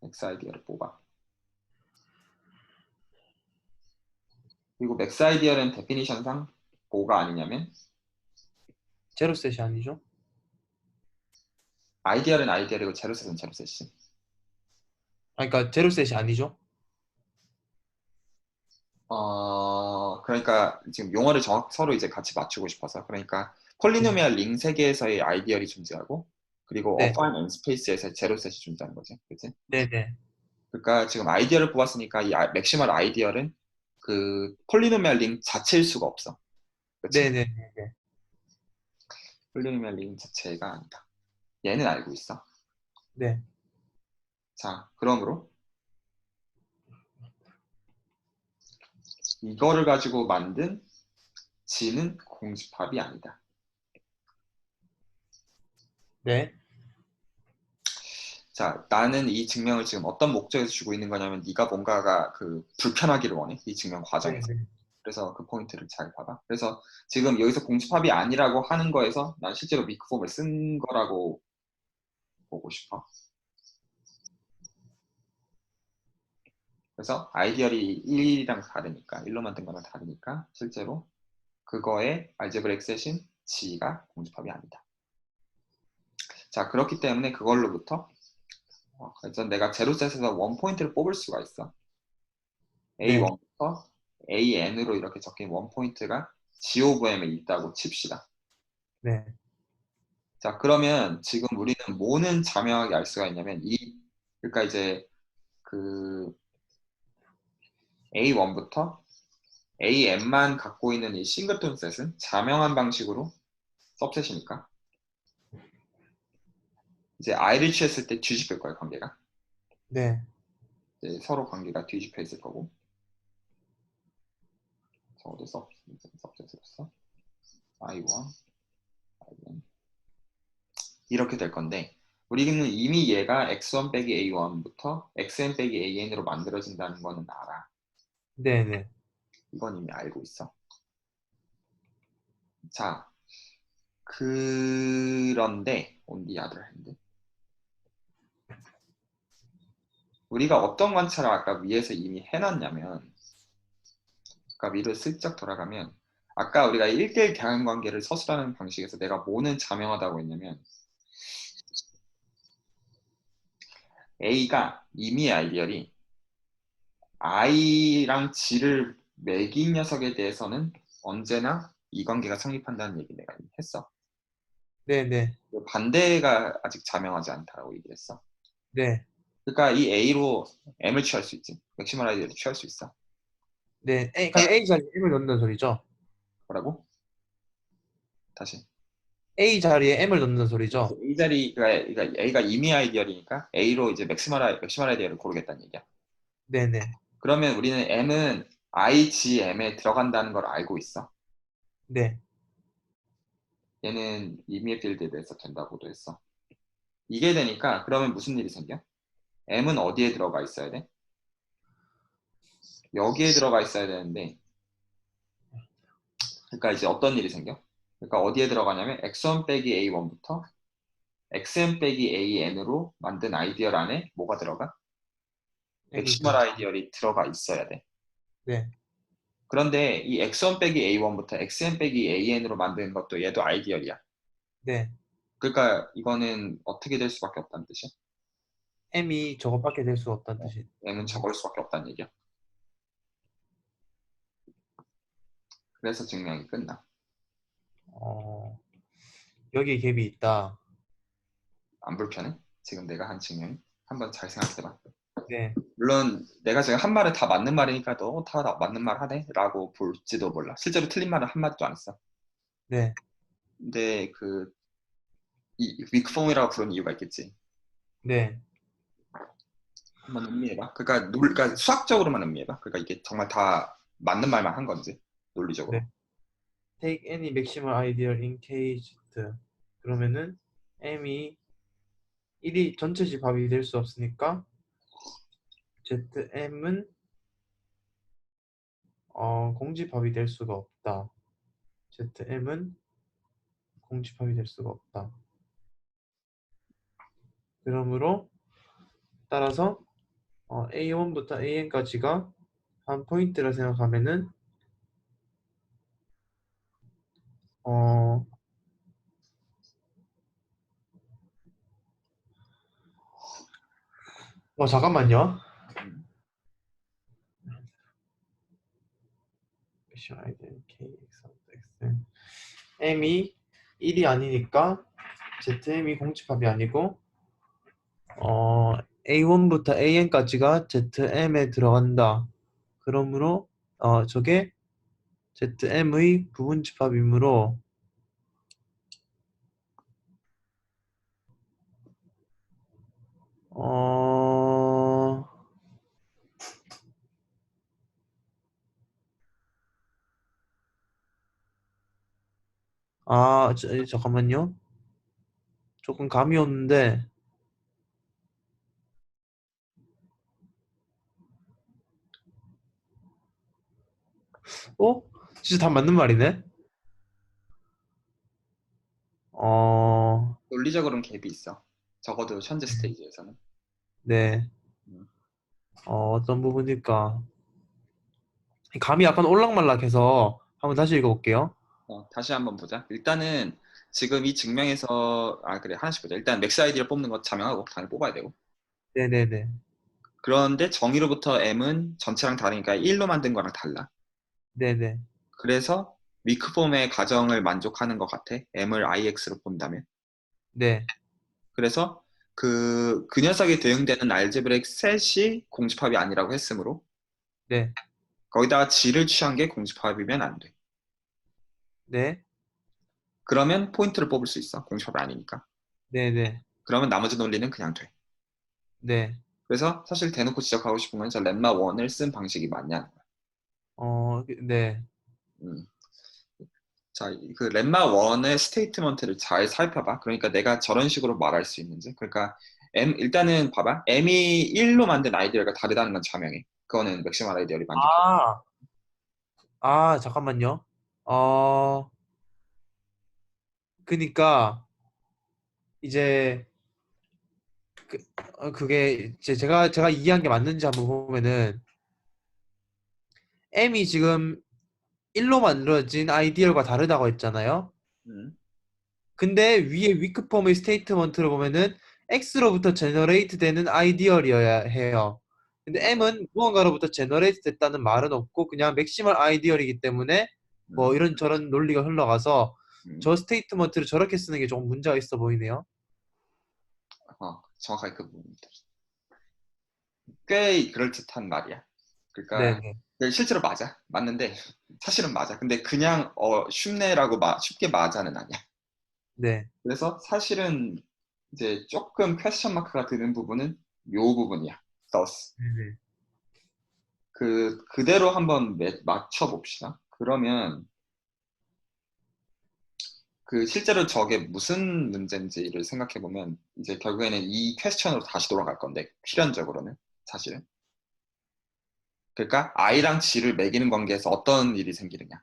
맥스 아이디어를 뽑아. 그리고 맥스 아이디어는 데피니션상 뭐가 아니냐면 제로셋이 아니죠? 아이디어는 아이디어이고 제로셋은 제로셋이지. 아, 그러니까 제로셋이 아니죠? 그러니까 지금 용어를 서로 이제 같이 맞추고 싶어서 그러니까 네. 폴리노미얼 링 세계에서의 아이디어이 존재하고 그리고 네. 어파인 앤 스페이스에서 제로셋이 존재하는 거지. 그치? 네네. 그러니까 지금 아이디어를 뽑았으니까 이 맥시멀 아이디어는 폴리노미얼 링 자체일 수가 없어. 그치? 네네. 네. 폴리노미얼 자체가 아니다. 얘는 알고 있어. 네. 자, 그러므로 이거를 가지고 만든 G는 공집합이 아니다. 네. 자, 나는 이 증명을 지금 어떤 목적에서 주고 있는 거냐면 네가 뭔가가 그 불편하기를 원해. 이 증명 네. 과정에서. 네. 그래서 그 포인트를 잘 봐봐. 그래서 지금 여기서 공집합이 아니라고 하는 거에서 난 실제로 위크폼을 쓴 거라고 보고 싶어. 그래서 아이디얼이 1이랑 다르니까 1로 만든 거랑 다르니까 실제로 그거의 알제브렉 셋인 G가 공집합이 아니다. 자, 그렇기 때문에 그걸로부터 그래서 내가 제로셋에서 원 포인트를 뽑을 수가 있어. 네. A1부터 AN으로 이렇게 적힌 원 포인트가 G 오브 M에 있다고 칩시다. 네. 자, 그러면 지금 우리는 뭐는 자명하게 알 수가 있냐면 그러니까 이제 그 A1부터 AN만 갖고 있는 이 싱글톤 셋은 자명한 방식으로 सब셋이니까 이제 I를 취했을 때 뒤집힐 거예요, 관계가. 네. 이제 서로 관계가 뒤집혀 있을 거고. 적어도 सब셋으로서 I1, I1 이렇게 될 건데 우리는 이미 얘가 x1 빼기 a1부터 xn 빼기 an으로 만들어진다는 거는 알아. 네. 네. 이건 이미 알고 있어. 자, 그런데 on the other hand 우리가 어떤 관찰을 아까 위에서 이미 해놨냐면 아까 위로 슬쩍 돌아가면 아까 우리가 1대1 대항관계를 서술하는 방식에서 내가 뭐는 자명하다고 했냐면 A가 이미 아이디얼이 I랑 G를 매긴 녀석에 대해서는 언제나 이 관계가 성립한다는 얘기 내가 이미 했어. 네. 네. 반대가 아직 자명하지 않다라고 얘기를 했어. 네. 그러니까 이 A로 M을 취할 수 있지. 맥시멀 아이디어를 취할 수 있어. 네. 그냥 A 자리에 M을 넣는다는 소리죠. 뭐라고? 다시. A 자리에 M을 넣는다는 소리죠. A 자리, 그러니까 A가 이미 아이디어이니까 A로 이제 맥시멀 아이디어를 고르겠다는 얘기야. 네. 네. 그러면 우리는 M은 IGM에 들어간다는 걸 알고 있어. 네. 얘는 이미의 필드에 대해서 된다고도 했어. 이게 되니까 그러면 무슨 일이 생겨? M은 어디에 들어가 있어야 돼? 여기에 들어가 있어야 되는데 그러니까 이제 어떤 일이 생겨? 그러니까 어디에 들어가냐면 x1 빼기 a1부터 xn 빼기 an으로 만든 아이디얼 안에 뭐가 들어가? M이 맥시멀 들어. 아이디얼이 들어가 있어야 돼. 네. 그런데 이 x1 빼기 a1부터 xn 빼기 an으로 만든 것도 얘도 아이디얼이야. 네. 그러니까 이거는 어떻게 될 수밖에 없다는 뜻이야. M이 저것밖에 될 수 없다는 뜻이. M은 적을 수밖에 없다는 얘기야. 그래서 증명이 끝나. 어, 여기에 갭이 있다. 안 불편해? 지금 내가 한 증명이? 한번 잘 생각해봐. 네. 물론 내가 지금 한 말은 다 맞는 말이니까 너 다 맞는 말 하네? 라고 볼지도 몰라. 실제로 틀린 말은 한마디도 안 했어. 네. 근데 이 윅폼이라고 부르는 이유가 있겠지. 네. 한번 음미해봐. 그러니까 수학적으로만 음미해봐. 그러니까 이게 정말 다 맞는 말만 한 건지 논리적으로. 네. Take any maximal ideal in case 그러면은 M이 1이 전체 집합이 될 수 없으니까 ZM은 공집합이 될 수가 없다. ZM은 공집합이 될 수가 없다. 그러므로 따라서 A1부터 AN까지가 한 포인트라 생각하면은 어, 잠깐만요. 음. M이 1이 아니니까 ZM이 공집합이 아니고 A1부터 AN까지가 ZM에 들어간다. 그러므로 저게 ZM의 부분 집합이므로 잠깐만요. 조금 감이 오는데, 어? 진짜 다 맞는 말이네? 어, 논리적으로는 갭이 있어. 적어도 현재 스테이지에서는. 네. 음. 어떤 부분일까? 감이 약간 올락말락해서 한번 다시 읽어볼게요. 다시 한번 보자. 일단은 지금 이 증명에서 그래 하나씩 보자. 일단 맥스 아이디를 뽑는 거 자명하고 당연히 뽑아야 되고. 네네네. 그런데 정의로부터 m은 전체랑 다르니까 1로 만든 거랑 달라. 네네. 그래서 위크폼의 가정을 만족하는 것 같아. m을 ix로 본다면. 네. 그래서 그 녀석에 대응되는 알제브렉 셋이 공집합이 아니라고 했으므로 네. 거기다가 g를 취한 게 공집합이면 안 돼. 네. 그러면 포인트를 뽑을 수 있어. 공집합이 아니니까. 네네. 그러면 나머지 논리는 그냥 돼. 네. 그래서 사실 대놓고 지적하고 싶은 건 저 lemma 1을 쓴 방식이 맞냐는 거야. 네. 음. 자, 그 lemma 1의 스테이트먼트를 잘 살펴봐. 그러니까 내가 저런 식으로 말할 수 있는지. 그러니까 일단은 봐봐. m이 1로 만든 아이디어가 다르다는 건 자명해. 그거는 맥시멀 아이디어를 만족해. 아, 잠깐만요. 어, 그니까, 이제, 그게, 이제 제가 이해한 게 맞는지 한번 보면은, M이 지금 1로 만들어진 아이디얼과 다르다고 했잖아요. 음. 근데 위에 위크폼의 스테이트먼트를 보면은 X로부터 제너레이트 되는 아이디얼이어야 해요. 근데 맞아. M은 무언가로부터 제너레이트 됐다는 말은 없고 그냥 맥시멀 아이디얼이기 때문에 뭐 음. 이런 논리가 흘러가서 음. 저 스테이트먼트를 저렇게 쓰는 게 조금 문제가 있어 보이네요. 정확하게 그 부분입니다. 꽤 그럴듯한 말이야. 그러니까 네네. 실제로 맞아. 맞는데 사실은 맞아. 근데 그냥 쉽네라고 쉽게 맞아는 아니야. 네. 그래서 사실은 이제 조금 퀘스천 마크가 드는 부분은 요 부분이야. thus. 네네. 그대로 한번 맞춰 봅시다. 그러면 실제로 저게 무슨 문제인지를 생각해 보면 이제 결국에는 이 퀘스천으로 다시 돌아갈 건데 필연적으로는 사실은. 그러니까 i랑 g를 매기는 관계에서 어떤 일이 생기느냐.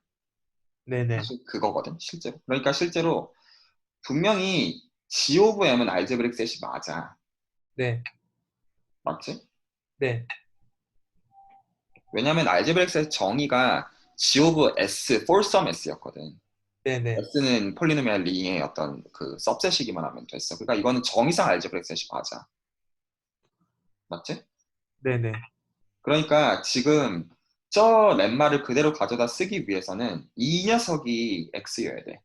네네. 사실 그거거든, 실제로. 그러니까 실제로 분명히 G of M은 알제브릭 셋이 맞아. 네. 맞지? 네. 왜냐면 알제브릭 셋 정의가 G of S, for some S였거든. 네네. S는 폴리노미얼 링의 어떤 그 सब셋이기만 하면 됐어. 그러니까 이거는 정의상 알제브릭 셋이 맞아. 맞지? 네네. 그러니까 지금 저 렘마를 그대로 가져다 쓰기 위해서는 이 녀석이 X여야 돼.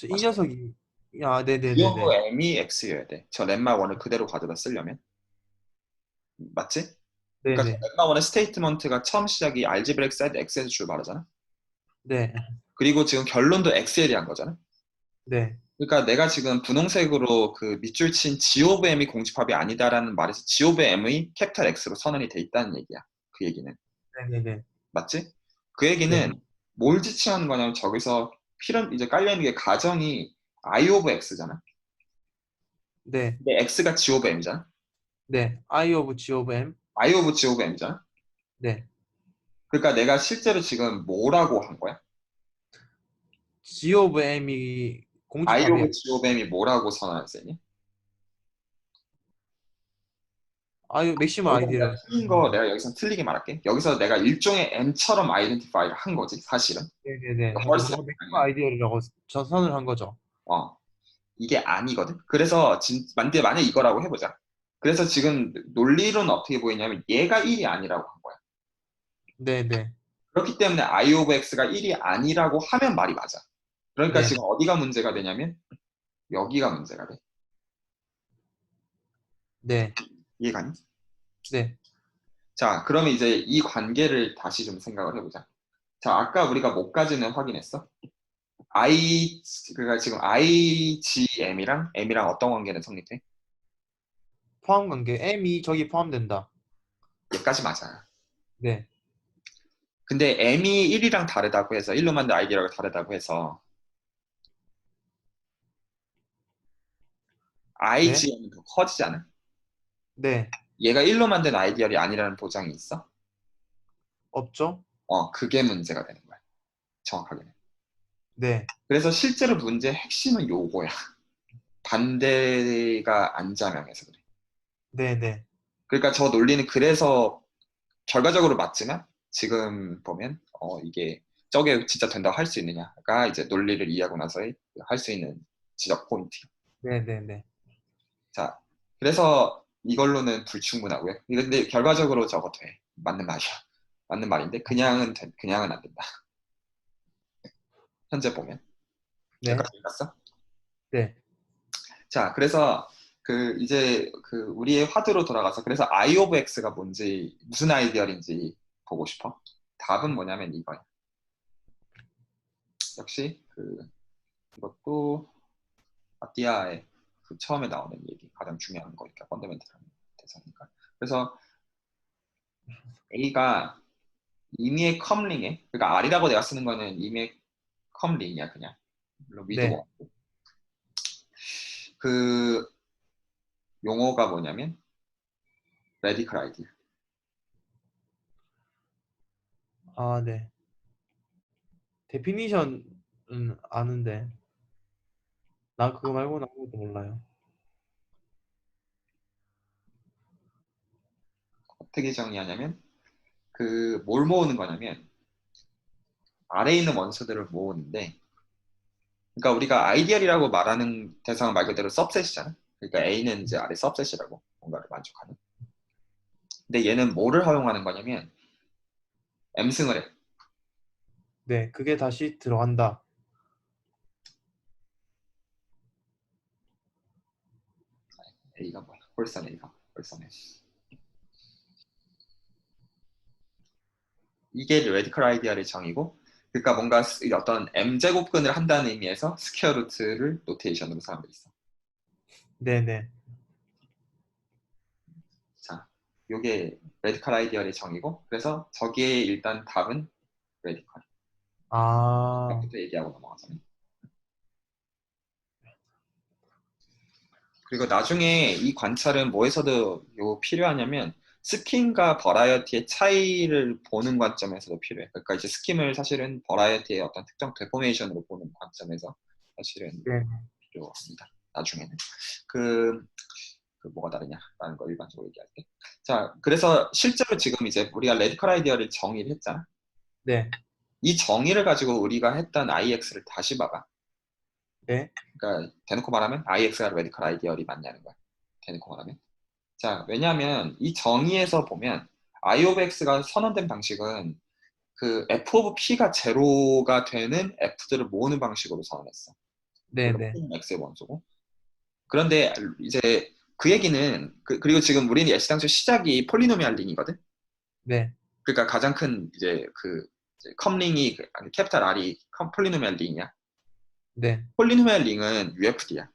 이 녀석이 G of 네네네네. M이 X여야 돼. 저 렘마 1을 그대로 가져다 쓰려면. 맞지? 그러니까 네네. lemma 1의 스테이트먼트가 처음 시작이 알지브렉 사이드 X에서 출발하잖아. 네. 그리고 지금 결론도 XL이한 거잖아. 네. 그러니까 내가 지금 분홍색으로 그 밑줄 친 G of M이 공집합이 아니다라는 말에서 G of M의 캐피탈 X로 선언이 돼 있다는 얘기야. 그 얘기는. 네네네. 맞지? 그 네. 얘기는 뭘 지칭하는 거냐면 저기서 이제 깔려있는 게 가정이 I of X잖아. 네. 근데 X가 G of M이잖아. 네. I of G of M. I of G of M이잖아. 네. 그러니까 내가 실제로 지금 뭐라고 한 거야? G of M이 I 공집합이야. of G of M이 뭐라고 선언했니? 맥시멀 여기서 내가 아이디어를. 틀린 거 내가 여기서 틀리게 말할게. 여기서 내가 일종의 M처럼 아이덴티파이를 한 거지, 사실은. 네네네. 맞아. 헐스 무조건 맥시멀 아니야. 아이디어라고 선을 한 거죠. 어, 이게 아니거든. 그래서 만약에 이거라고 해보자. 그래서 지금 논리로는 어떻게 보이냐면 얘가 1이 아니라고 한 거야. 네네. 그렇기 때문에 I of X가 1이 아니라고 하면 말이 맞아. 그러니까 네. 지금 어디가 문제가 되냐면 여기가 문제가 돼. 네. 이해가니? 네. 자, 그러면 이제 이 관계를 다시 좀 생각을 해보자. 자, 아까 우리가 뭐까지는 확인했어? 그러니까 지금 IGM이랑 M이랑 어떤 관계는 성립해? 포함 관계. M이 저기 포함된다. 얘까지 맞아. 네. 근데 m이 1이랑 다르다고 해서 1로 만든 아이디어가 다르다고 해서 네, igm은 더 커지잖아. 네, 얘가 1로 만든 아이디어이 아니라는 보장이 있어? 없죠? 그게 문제가 되는 거야. 정확하게는. 네, 그래서 실제로 문제의 핵심은 요거야. 반대가 안자명해서 그래. 네, 네, 그러니까 저 논리는 그래서 결과적으로 맞지만 지금 보면 이게 저게 진짜 된다고 할 수 있느냐가 이제 논리를 이해하고 나서의 할 수 있는 지적 포인트. 네, 네, 네, 자, 그래서 이걸로는 불충분하고요. 근데 결과적으로 저거 돼. 맞는 말이야. 맞는 말인데 그냥은 안 된다. 현재 보면. 네, 여기까지 갔어? 네. 자, 그래서 이제 우리의 화두로 돌아가서 그래서 I of X가 뭔지 무슨 아이디어인지 보고 싶어. 답은 뭐냐면 이거야. 역시 이것도 아띠아의 처음에 나오는 얘기 가장 중요한 거니까 펀더멘탈한 대사니까. 그래서 A가 임의의 컴링에 그러니까 R이라고 내가 쓰는 거는 임의의 컴링이야 그냥. 물론 위도가 네. 없고. 그 용어가 뭐냐면 레디컬 아이디어. 아, 네. 데피니션은 아는데, 나 그거 말고는 아무것도 몰라요. 어떻게 정의하냐면 뭘 모으는 거냐면 아래에 있는 원소들을 모으는데 그러니까 우리가 아이디얼이라고 말하는 대상은 말 그대로 서브셋이잖아. 그러니까 A는 이제 아래 서브셋이라고 뭔가를 만족하는. 근데 얘는 뭐를 허용하는 거냐면 M승을 해. 네, 그게 다시 들어간다. A가 뭐야? 홀선 A가 홀선 A. 이게 레디컬 아이디어의 정의고 그러니까 뭔가 어떤 M제곱근을 한다는 의미에서 스퀘어 루트를 노테이션으로 사용돼 있어. 네, 네. 자, 요게 레디컬 아이디어의 정의고 그래서 저기에 일단 답은 레디컬. 아, 부터 얘기하고 넘어가자면. 그리고 나중에 이 관찰은 뭐에서도 필요하냐면 스킴과 버라이어티의 차이를 보는 관점에서도 필요해. 그러니까 이제 스킴을 사실은 버라이어티의 어떤 특정 데포메이션으로 보는 관점에서 사실은 네. 필요합니다. 나중에는 그, 뭐가 다르냐라는 거 일반적으로 얘기할 때. 자, 그래서 실제로 지금 이제 우리가 레디컬 아이디어를 정의를 했잖아. 네, 이 정의를 가지고 우리가 했던 IX를 다시 봐봐. 네, 그러니까 대놓고 말하면 IX가 레디컬 아이디어이 맞냐는 거야. 대놓고 말하면. 자, 왜냐하면 이 정의에서 보면 I of X가 선언된 방식은 F of P가 제로가 되는 F들을 모으는 방식으로 선언했어. 네, 물론 네, P는 X의 원소고. 그런데 이제 그 얘기는 그리고 지금 우리는 애시당초 시작이 폴리노미알 링이거든. 네, 그러니까 가장 큰 이제 이제 컴링이 캐피탈 R이 폴리노미알 링이야. 네, 폴리노미알 링은 UFD야.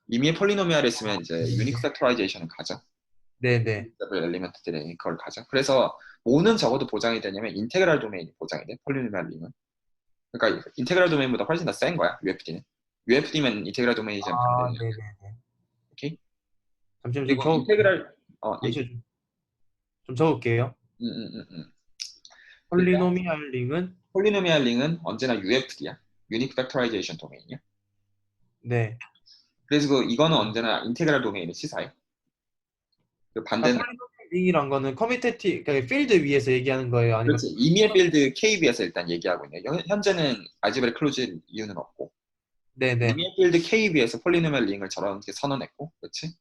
이미 폴리노미알을 쓰면 이제 유니크 네, 팩토라이제이션을 가져. 네, 네. 엘리먼트들의 그걸 가져. 그래서 뭐는 적어도 보장이 되냐면 인테그랄 도메인이 보장이 돼. 폴리노미알 링은. 그러니까 인테그랄 도메인보다 훨씬 더 센 거야. UFD는. UFD면 인테그랄 도메인이랑 아, 반대는 네, 아니야. 네. 오케이? 잠시만 좀 그리고 적을게요. 인테그랄 얘기. 잠시만 좀 적을게요. 음, 음, 음, 음. 그러니까 폴리노미알 링은 폴리노미알 링은 언제나 UFD야. 유니크 팩토라이제이션 도메인이야. 네. 그래서 이거는 언제나 인테그랄 도메인을 시사해. 아, 반대는 폴리노미알 링이란 거는 커뮤니티 그러니까 필드 위에서 얘기하는 거예요? 아니면 그렇지. 이미의 필드 KB에서 일단 얘기하고 있네. 현재는 알지브라 클로즈 이유는 없고. 네, 네. 이미필드 KB에서 폴리노미얼 링을 저렇게 선언했고, 그렇지?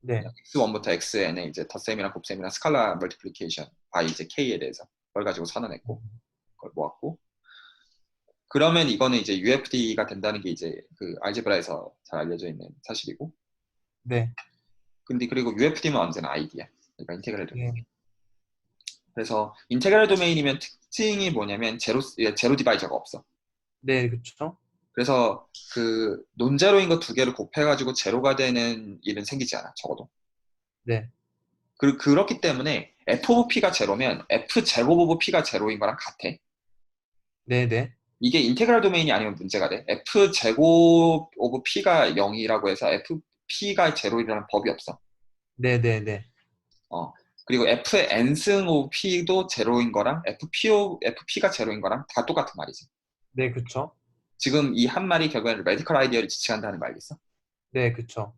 네. X1부터 Xn에 이제 덧셈이랑 곱셈이랑 스칼라 멀티플리케이션 바이 이제 K에 대해서 그걸 가지고 선언했고, 그걸 모았고. 그러면 이거는 이제 UFD가 된다는 게 이제 알제브라에서 잘 알려져 있는 사실이고. 네. 근데 그리고 UFD는 언제나 ID야. 그러니까 인테그랄 도메인. 네. 그래서 인테그랄 도메인이면 특징이 뭐냐면 제로 디바이저가 없어. 네, 그렇죠. 그래서 논제로인 거 두 개를 곱해가지고 제로가 되는 일은 생기지 않아, 적어도. 네. 그렇기 때문에 f 오브 p가 제로면 f 제곱 오브 p가 제로인 거랑 같아. 네네. 이게 인테그랄 도메인이 아니면 문제가 돼. f 제곱 오브 p가 0이라고 해서 fp가 제로이라는 법이 없어. 네네네. 어. 그리고 f의 n승 오브 p도 제로인 거랑 fp가 제로인 거랑 다 똑같은 말이지. 네, 그쵸. 지금 이 한 말이 결국에는 레디컬 아이디어를 지칭한다는 거 알겠어? 네, 그쵸.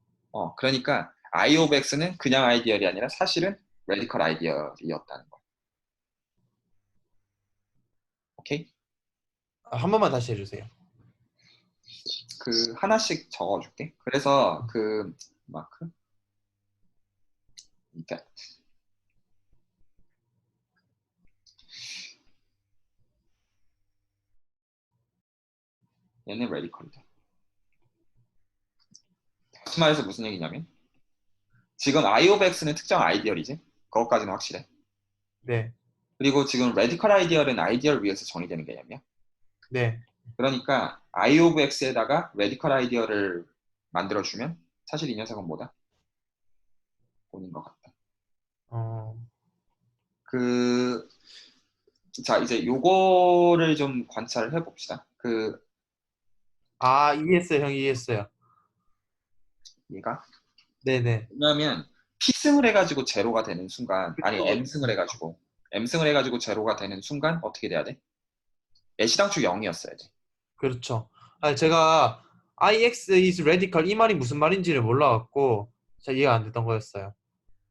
그러니까 I of X는 그냥 아이디어이 아니라 사실은 레디컬 아이디어이었다는 거. 오케이? 한 번만 다시 해주세요. 그 하나씩 적어줄게. 그래서 그 마크 이펙트 얘는 레디컬이다. 다시 말해서 무슨 얘기냐면 지금 I of X는 특정 아이디어이지. 그것까지는 확실해. 네, 그리고 지금 레디컬 아이디어는 아이디어를 위해서 정의되는 개념이야. 네. 그러니까 I of X에다가 레디컬 아이디어를 만들어주면 사실 이 녀석은 뭐다? 본인 것 같다. 어, 그, 자, 이제 요거를 좀 관찰을 해봅시다. 이해했어요, 형, 이해했어요. 얘가. 네네. 왜냐하면, P승을 해가지고 제로가 되는 순간, 아니, 그쵸, M승을 해가지고, M승을 해가지고 제로가 되는 순간, 어떻게 돼야 돼? 애시당초 0이었어야 돼. 그렇죠. 아니, 제가 IX is radical 이 말이 무슨 말인지를 몰라갖고 잘 이해가 안 됐던 거였어요.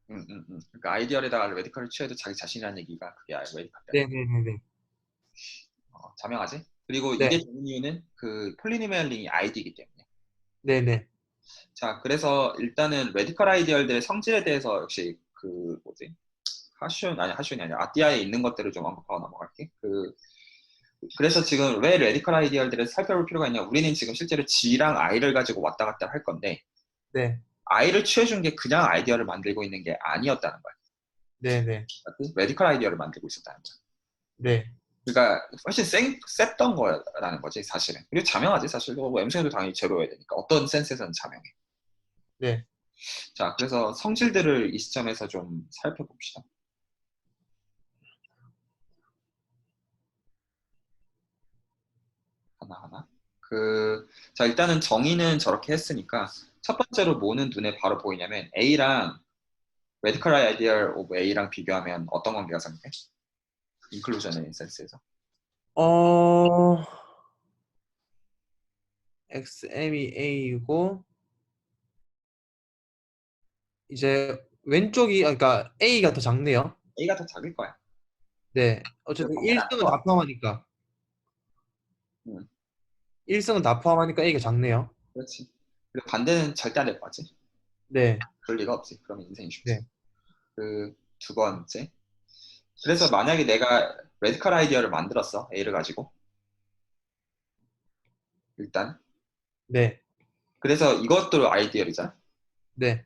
그러니까 아이디어에다가 레디컬을 취해도 자기 자신이라는 얘기가 그게 레디컬 때문에. 네네네네. 자명하지? 그리고 네, 이게 되는 이유는 그 폴리노미얼 링이 아이디이기 때문에. 네네. 자, 그래서 일단은 레디컬 아이디어들의 성질에 대해서 역시 뭐지? 하슈온이 아니라 아띠아에 있는 것들을 좀 언급하고 넘어갈게. 그래서 지금 왜 레디컬 아이디어들을 살펴볼 필요가 있냐? 우리는 지금 실제로 G랑 I를 가지고 왔다 갔다 할 건데 네, I를 취해준 게 그냥 아이디어를 만들고 있는 게 아니었다는 거야. 네네. 레디컬 아이디어를 만들고 있었다는 거야. 네, 그러니까 훨씬 셌던 거라는 거지 사실은. 그리고 자명하지 사실. 뭐 M승에도 당연히 제로여야 되니까 어떤 센스에서는 자명해. 네. 자, 그래서 성질들을 이 시점에서 좀 살펴봅시다. 하나하나. 자, 일단은 정의는 저렇게 했으니까 첫 번째로 뭐는 눈에 바로 보이냐면 A랑 레디컬 아이디어 오브 A랑 비교하면 어떤 관계가 생겨? 인클루전의 센스에서. 어, XM이 A이고 이제 그러니까 A가 더 작네요. A가 더 작을 거야. 네. 그 어쨌든 관계는 아닐 1승은 것 다 같아. 포함하니까 응, 1승은 다 포함하니까 A가 작네요. 그렇지. 그리고 반대는 절대 안 될 거지. 네, 그럴 리가 없지. 그러면 인생이 쉽지. 네, 두 번째. 그래서 만약에 내가 레디컬 아이디어를 만들었어. A를 가지고. 일단. 네, 그래서 이것도 아이디어이잖아. 네,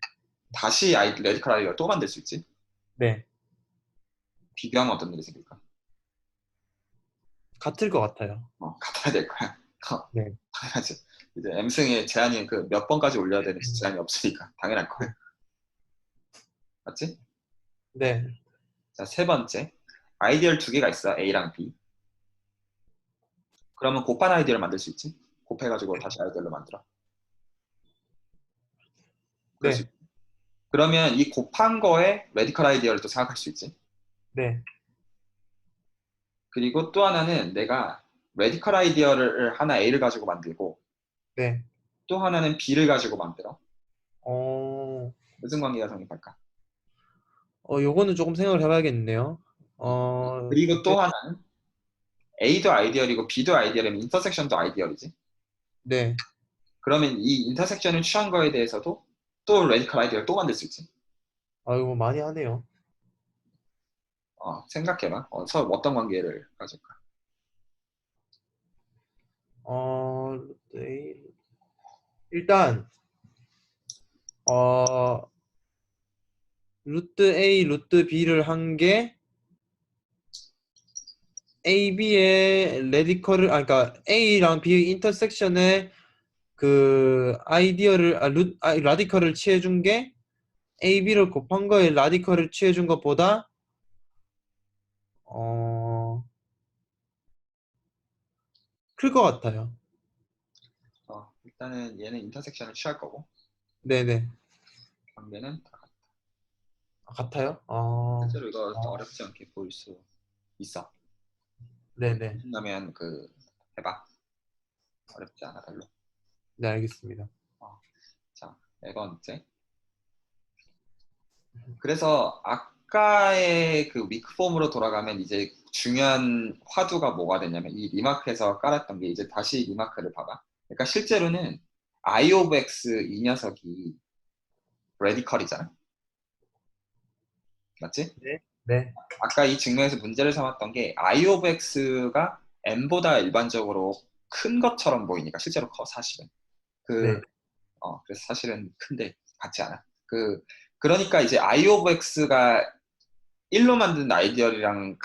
다시 레디컬 아이디어를 또 만들 수 있지. 네. 비교하면 어떤 일이 생길까? 같을 것 같아요. 같아야 될 거야. 네, 당연하지. 이제 M승의 제한이 몇 번까지 올려야 되는지 제한이 없으니까 당연할 거야. 맞지? 네. 자, 세 번째. 아이디어를 두 개가 있어. A랑 B. 그러면 곱한 아이디어를 만들 수 있지. 곱해가지고 다시 아이디어를 만들어. 그럴 수 네, 있지. 그러면 이 곱한 거에 레디컬 아이디어를 또 생각할 수 있지. 네, 그리고 또 하나는 내가 레디컬 아이디어를 하나 A를 가지고 만들고 네. 또 하나는 B를 가지고 만들어. 어, 무슨 관계가 성립할까? 요거는 조금 생각을 해봐야겠네요. 그리고 또 하나는 A도 아이디어이고 B도 아이디어라면 인터섹션도 아이디어이지. 네. 그러면 이 인터섹션을 취한 거에 대해서도 또 레디컬 아이디어를 또 만들 수 있지. 이거 많이 하네요. 생각해봐. 서로 어떤 관계를 가질까? 어, 네. 일단, 어, 루트 A, 루트 B를 한 게 A, B의 그러니까 A랑 B의 인터섹션에 라디컬을 취해준 게 A, B를 곱한 거에 라디컬을 취해준 것보다 어, 클 것 같아요. 일단은 얘는 인터섹션을 취할 거고 네네. 관계는 다 같아. 아, 같아요? 실제로 이거 어렵지 않게 보일 수 있어. 네네. 신라면 해봐. 어렵지 않아 별로. 네, 알겠습니다. 자, 네 번째. 그래서 아까의 그 위크폼으로 돌아가면 이제 중요한 화두가 뭐가 되냐면 이 리마크에서 깔았던 게 이제 다시 리마크를 봐봐. 그러니까 실제로는 I of X 이 녀석이 레디컬이잖아. 맞지? 네. 네. 아까 이 증명에서 문제를 삼았던 게 I of X가 M보다 일반적으로 큰 것처럼 보이니까 실제로 커 사실은. 네. 그래서 사실은 큰데 같지 않아. 그러니까 이제 I of X가 1로 만든 아이디어랑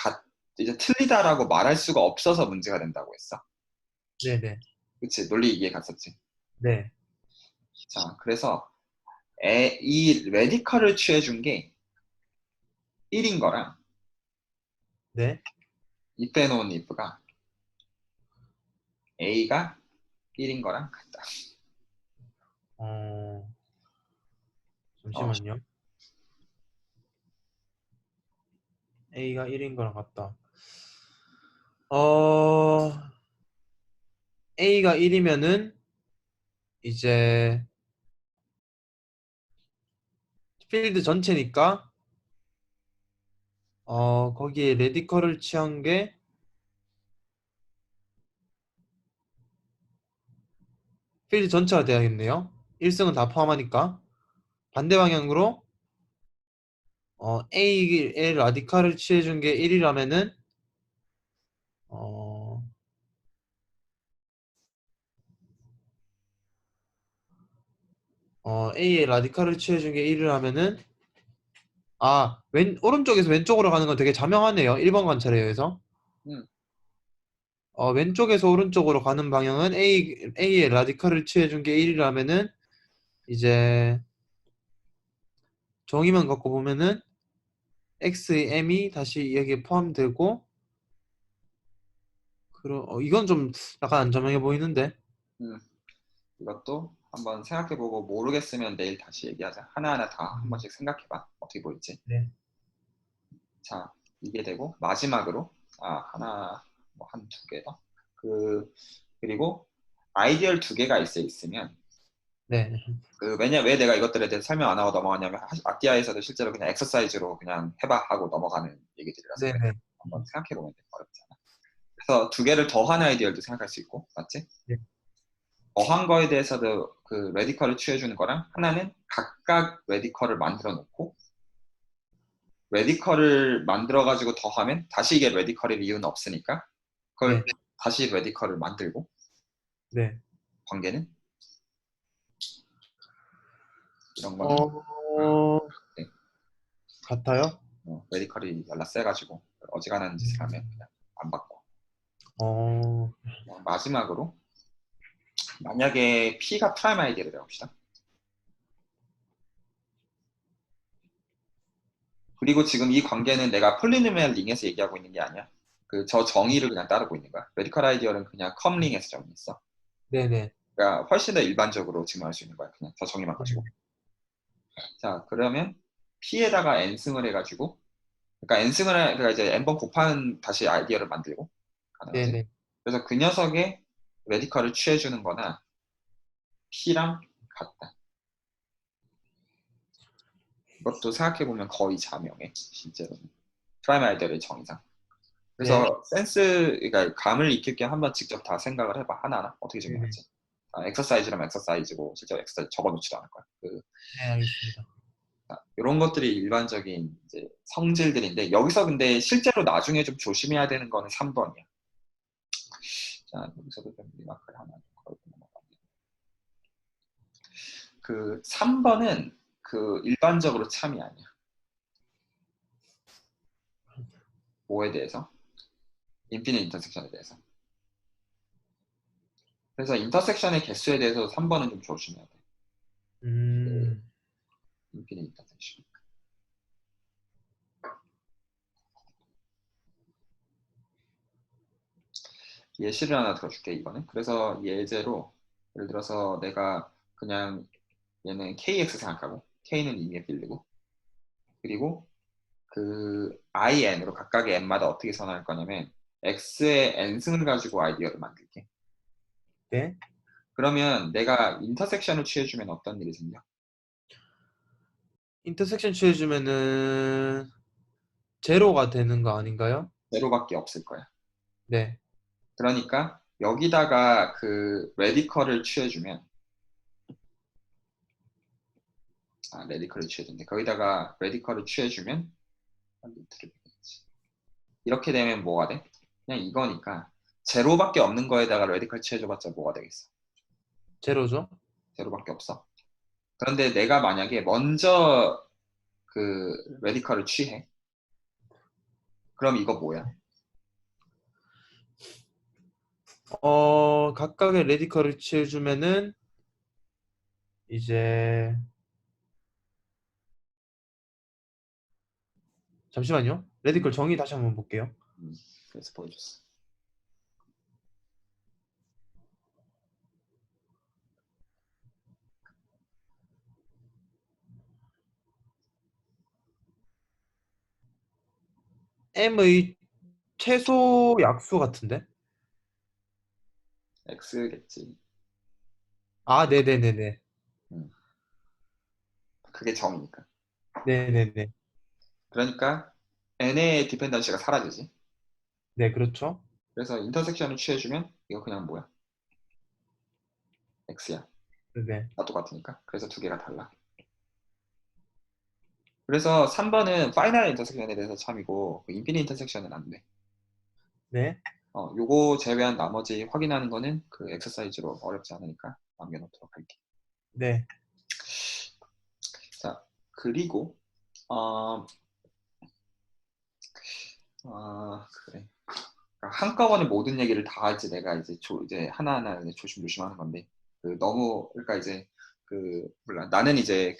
이제 틀리다라고 말할 수가 없어서 문제가 된다고 했어. 네네. 그치? 논리 이해 갔었지. 네. 자, 그래서 이 레디컬을 취해준 게 1인 거랑 네. if 해놓은 if가 A가 1인 거랑 같다. 어, 어, 잠시만요. A가 1인 거랑 같다. 어, A가 1이면은 이제 필드 전체니까 거기에 레디컬을 취한 게 필드 전체가 돼야겠네요. 1승은 다 포함하니까. 반대 방향으로 A의 라디칼을 취해준 게 1이라면은 어, A의 라디칼을 취해준 게 1이라면은 오른쪽에서 왼쪽으로 가는 건 되게 자명하네요. 1번 관찰에 의해서. 음, 왼쪽에서 오른쪽으로 가는 방향은 A의 라디칼을 취해준 게 1이라면은 이제 정의만 갖고 보면은 X의 M이 다시 여기에 포함되고 이건 좀 약간 안 자명해 보이는데. 음. 이것도 한번 생각해보고 모르겠으면 내일 다시 얘기하자. 하나하나 다 한 번씩 생각해봐. 어떻게 보일지. 네. 자, 이게 되고 마지막으로 하나 뭐 한 두 개 더. 그리고 아이디얼 두 개가 있으면 네. 왜 내가 이것들에 대해서 설명 안 하고 넘어가냐면 아띠아에서도 실제로 그냥 엑서사이즈로 그냥 해봐 하고 넘어가는 얘기들이라서 그래. 네네. 한번 생각해보면 어렵지 않아. 그래서 두 개를 더한 아이디어도 생각할 수 있고, 맞지? 네. 더한 거에 대해서도 그 레디컬을 취해주는 거랑 하나는 각각 레디컬을 만들어 놓고 레디컬을 만들어 가지고 더하면 다시 이게 레디컬일 이유는 없으니까 네. 그걸 다시 레디컬을 만들고 네. 관계는 이런 거는 어, 네, 같아요? 레디컬이 연락 세가지고 어지간한 짓을 하면 그냥 안 바꿔. 어, 마지막으로 만약에 P가 프라임 아이디어를 해봅시다. 그리고 지금 이 관계는 내가 폴리노미얼 링에서 얘기하고 있는 게 아니야. 저 정의를 그냥 따르고 있는 거야. 레디컬 아이디어는 그냥 컴링에서 정의했어. 네네. 그러니까 훨씬 더 일반적으로 증명할 수 있는 거야. 그냥 저 정의만 네. 가지고. 자, 그러면 P에다가 n승을 해가지고, 그러니까 이제 n번 곱하는 다시 아이디어를 만들고, 가능하지? 네네. 그래서 그 녀석의 레디컬을 취해주는 거나 P랑 같다. 이것도 생각해보면 거의 자명해, 실제로는. 프라임 아이디어의 정의상. 네. 그래서 그러니까 감을 익힐게 한번 직접 다 생각을 해봐. 하나하나. 어떻게 네네. 증명할지. 엑서사이즈라면 엑서사이즈고, 실제로 엑서사이즈 적어놓지도 않을 거야. 네, 알겠습니다. 이런 것들이 일반적인 이제 성질들인데 여기서 근데 실제로 나중에 좀 조심해야 되는 거는 3번이야. 자, 여기서도 좀 리마크를 하나 걸고 넘어가면 그 3번은 일반적으로 참이 아니야. 뭐에 대해서? 인피니트 인터섹션에 대해서. 그래서 인터섹션의 개수에 대해서 3번은 좀 조심해야 돼. 음, 인피니트 인터섹션. 예시를 하나 들어줄게 이거는. 그래서 예제로 예를 들어서 내가 그냥 얘는 KX 생각하고 K는 임의의 필드고 그리고 그 IN으로 각각의 n마다 어떻게 선언할 거냐면 x의 n승을 가지고 아이디어를 만들게. 네. 그러면 내가 인터섹션을 취해주면 어떤 일이 생겨? 인터섹션 취해주면은 제로가 되는 거 아닌가요? 제로밖에 없을 거야. 네. 그러니까 여기다가 그 레디컬을 취해주면 레디컬을 취해준대. 거기다가 레디컬을 취해주면 이렇게 되면 뭐가 돼? 그냥 이거니까 제로밖에 없는 거에다가 레디컬 취해줘봤자 뭐가 되겠어? 제로죠? 제로밖에 없어. 그런데 내가 만약에 먼저 그 레디컬을 취해. 그럼 이거 뭐야? 각각의 레디컬을 취해주면은 이제 잠시만요. 레디컬 정의 다시 한번 볼게요. 음, 그래서 보여줬어. M의 최소 약수 같은데? X겠지. 아, 네네네네. 음, 그게 정이니까. 네네네. 그러니까 n의 디펜던시가 사라지지. 네, 그렇죠. 그래서 인터섹션을 취해주면 이거 그냥 뭐야? X야. 네. 다 똑같으니까. 그래서 두 개가 달라. 그래서 3번은 파이널 인터섹션에 대해서 참이고 그 인피니트 인터섹션은 안 돼. 네. 요거 제외한 나머지 확인하는 거는 그 엑서사이즈로 어렵지 않으니까 남겨놓도록 할게. 네. 자, 그리고 어, 그래. 그러니까 한꺼번에 모든 얘기를 다 할지 내가 이제 하나하나 이제 조심조심하는 건데 너무 그러니까 이제 몰라 나는 이제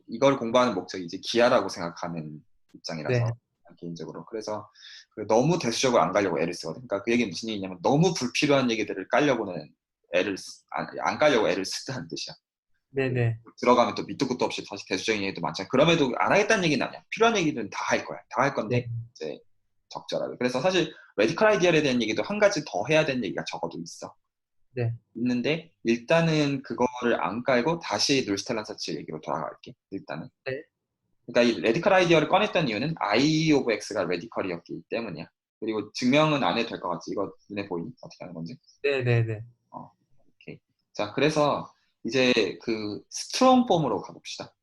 이걸 공부하는 목적이 이제 기하라고 생각하는 입장이라서 네. 개인적으로 그래서 너무 대수적으로 안 가려고 애를 쓰거든. 그러니까 그 얘기는 무슨 얘기냐면 너무 불필요한 얘기들을 깔려고는 안 깔려고 애를 쓰다는 뜻이야. 네네. 들어가면 또 밑도 끝도 없이 다시 대수적인 얘기도 많잖아. 그럼에도 안 하겠다는 얘기는 아니야. 필요한 얘기는 다 할 거야. 다 할 건데 네. 이제 적절하게. 그래서 사실 레디컬 아이디어에 대한 얘기도 한 가지 더 해야 되는 얘기가 적어도 있어. 네. 있는데 일단은 그거를 안 깔고 다시 눌스텔란 서치 얘기로 돌아갈게. 일단은. 네. 그러니까 이 레디컬 아이디어를 꺼냈던 이유는 I of X가 레디컬이었기 때문이야. 그리고 증명은 안 해도 될 것 같지. 이거 눈에 보이니? 어떻게 하는 건지? 네네네. 오케이. 자, 그래서 이제 그 스트롱 폼으로 가봅시다.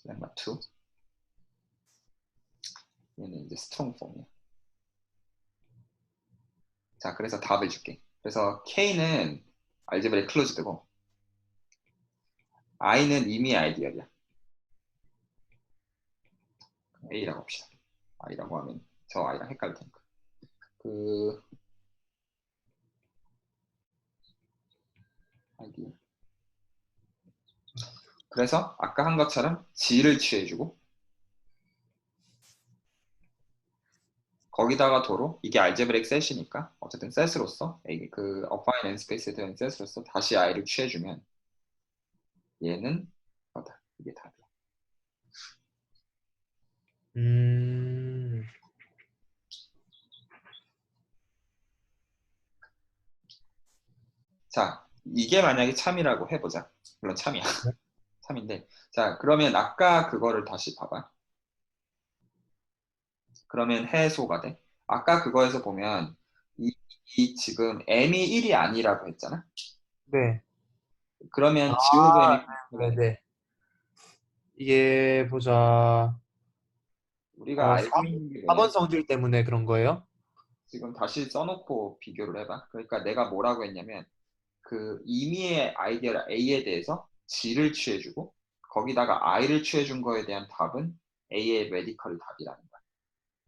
lemma 2. 얘는 이제 스트롱 폼이야. 자, 그래서 답을 줄게. 그래서 K는 알제브레 클로즈드고 I는 이미 아이디어야. A라고 합시다. I라고 하면 저 I랑 헷갈릴 테니까. 그 아이디어. 그래서 아까 한 것처럼 G를 취해주고 거기다가 도로 이게 알제브레이크 셋이니까 어쨌든 셋으로서 그 어파인 앤 스페이스에 들어있는 셋으로서 다시 I를 취해주면 얘는 뭐다. 이게 답이야. 음. 자, 이게 만약에 참이라고 해보자. 물론 참이야. 참인데. 자, 그러면 아까 그거를 다시 봐봐. 그러면 해소가 돼. 아까 그거에서 보면 이 지금 m이 1이 아니라고 했잖아. 네. 아, 그러면 g of m이 어떻게 돼? 네네. 이게 보자. 우리가 알고 4, 있는 게 뭐냐? 4번 성질 때문에 그런 거예요? 지금 다시 써놓고 비교를 해봐. 그러니까 내가 뭐라고 했냐면 그 이미의 아이디어 A에 대해서 G를 취해주고 거기다가 I를 취해준 거에 대한 답은 A의 레디컬 답이라는 거야.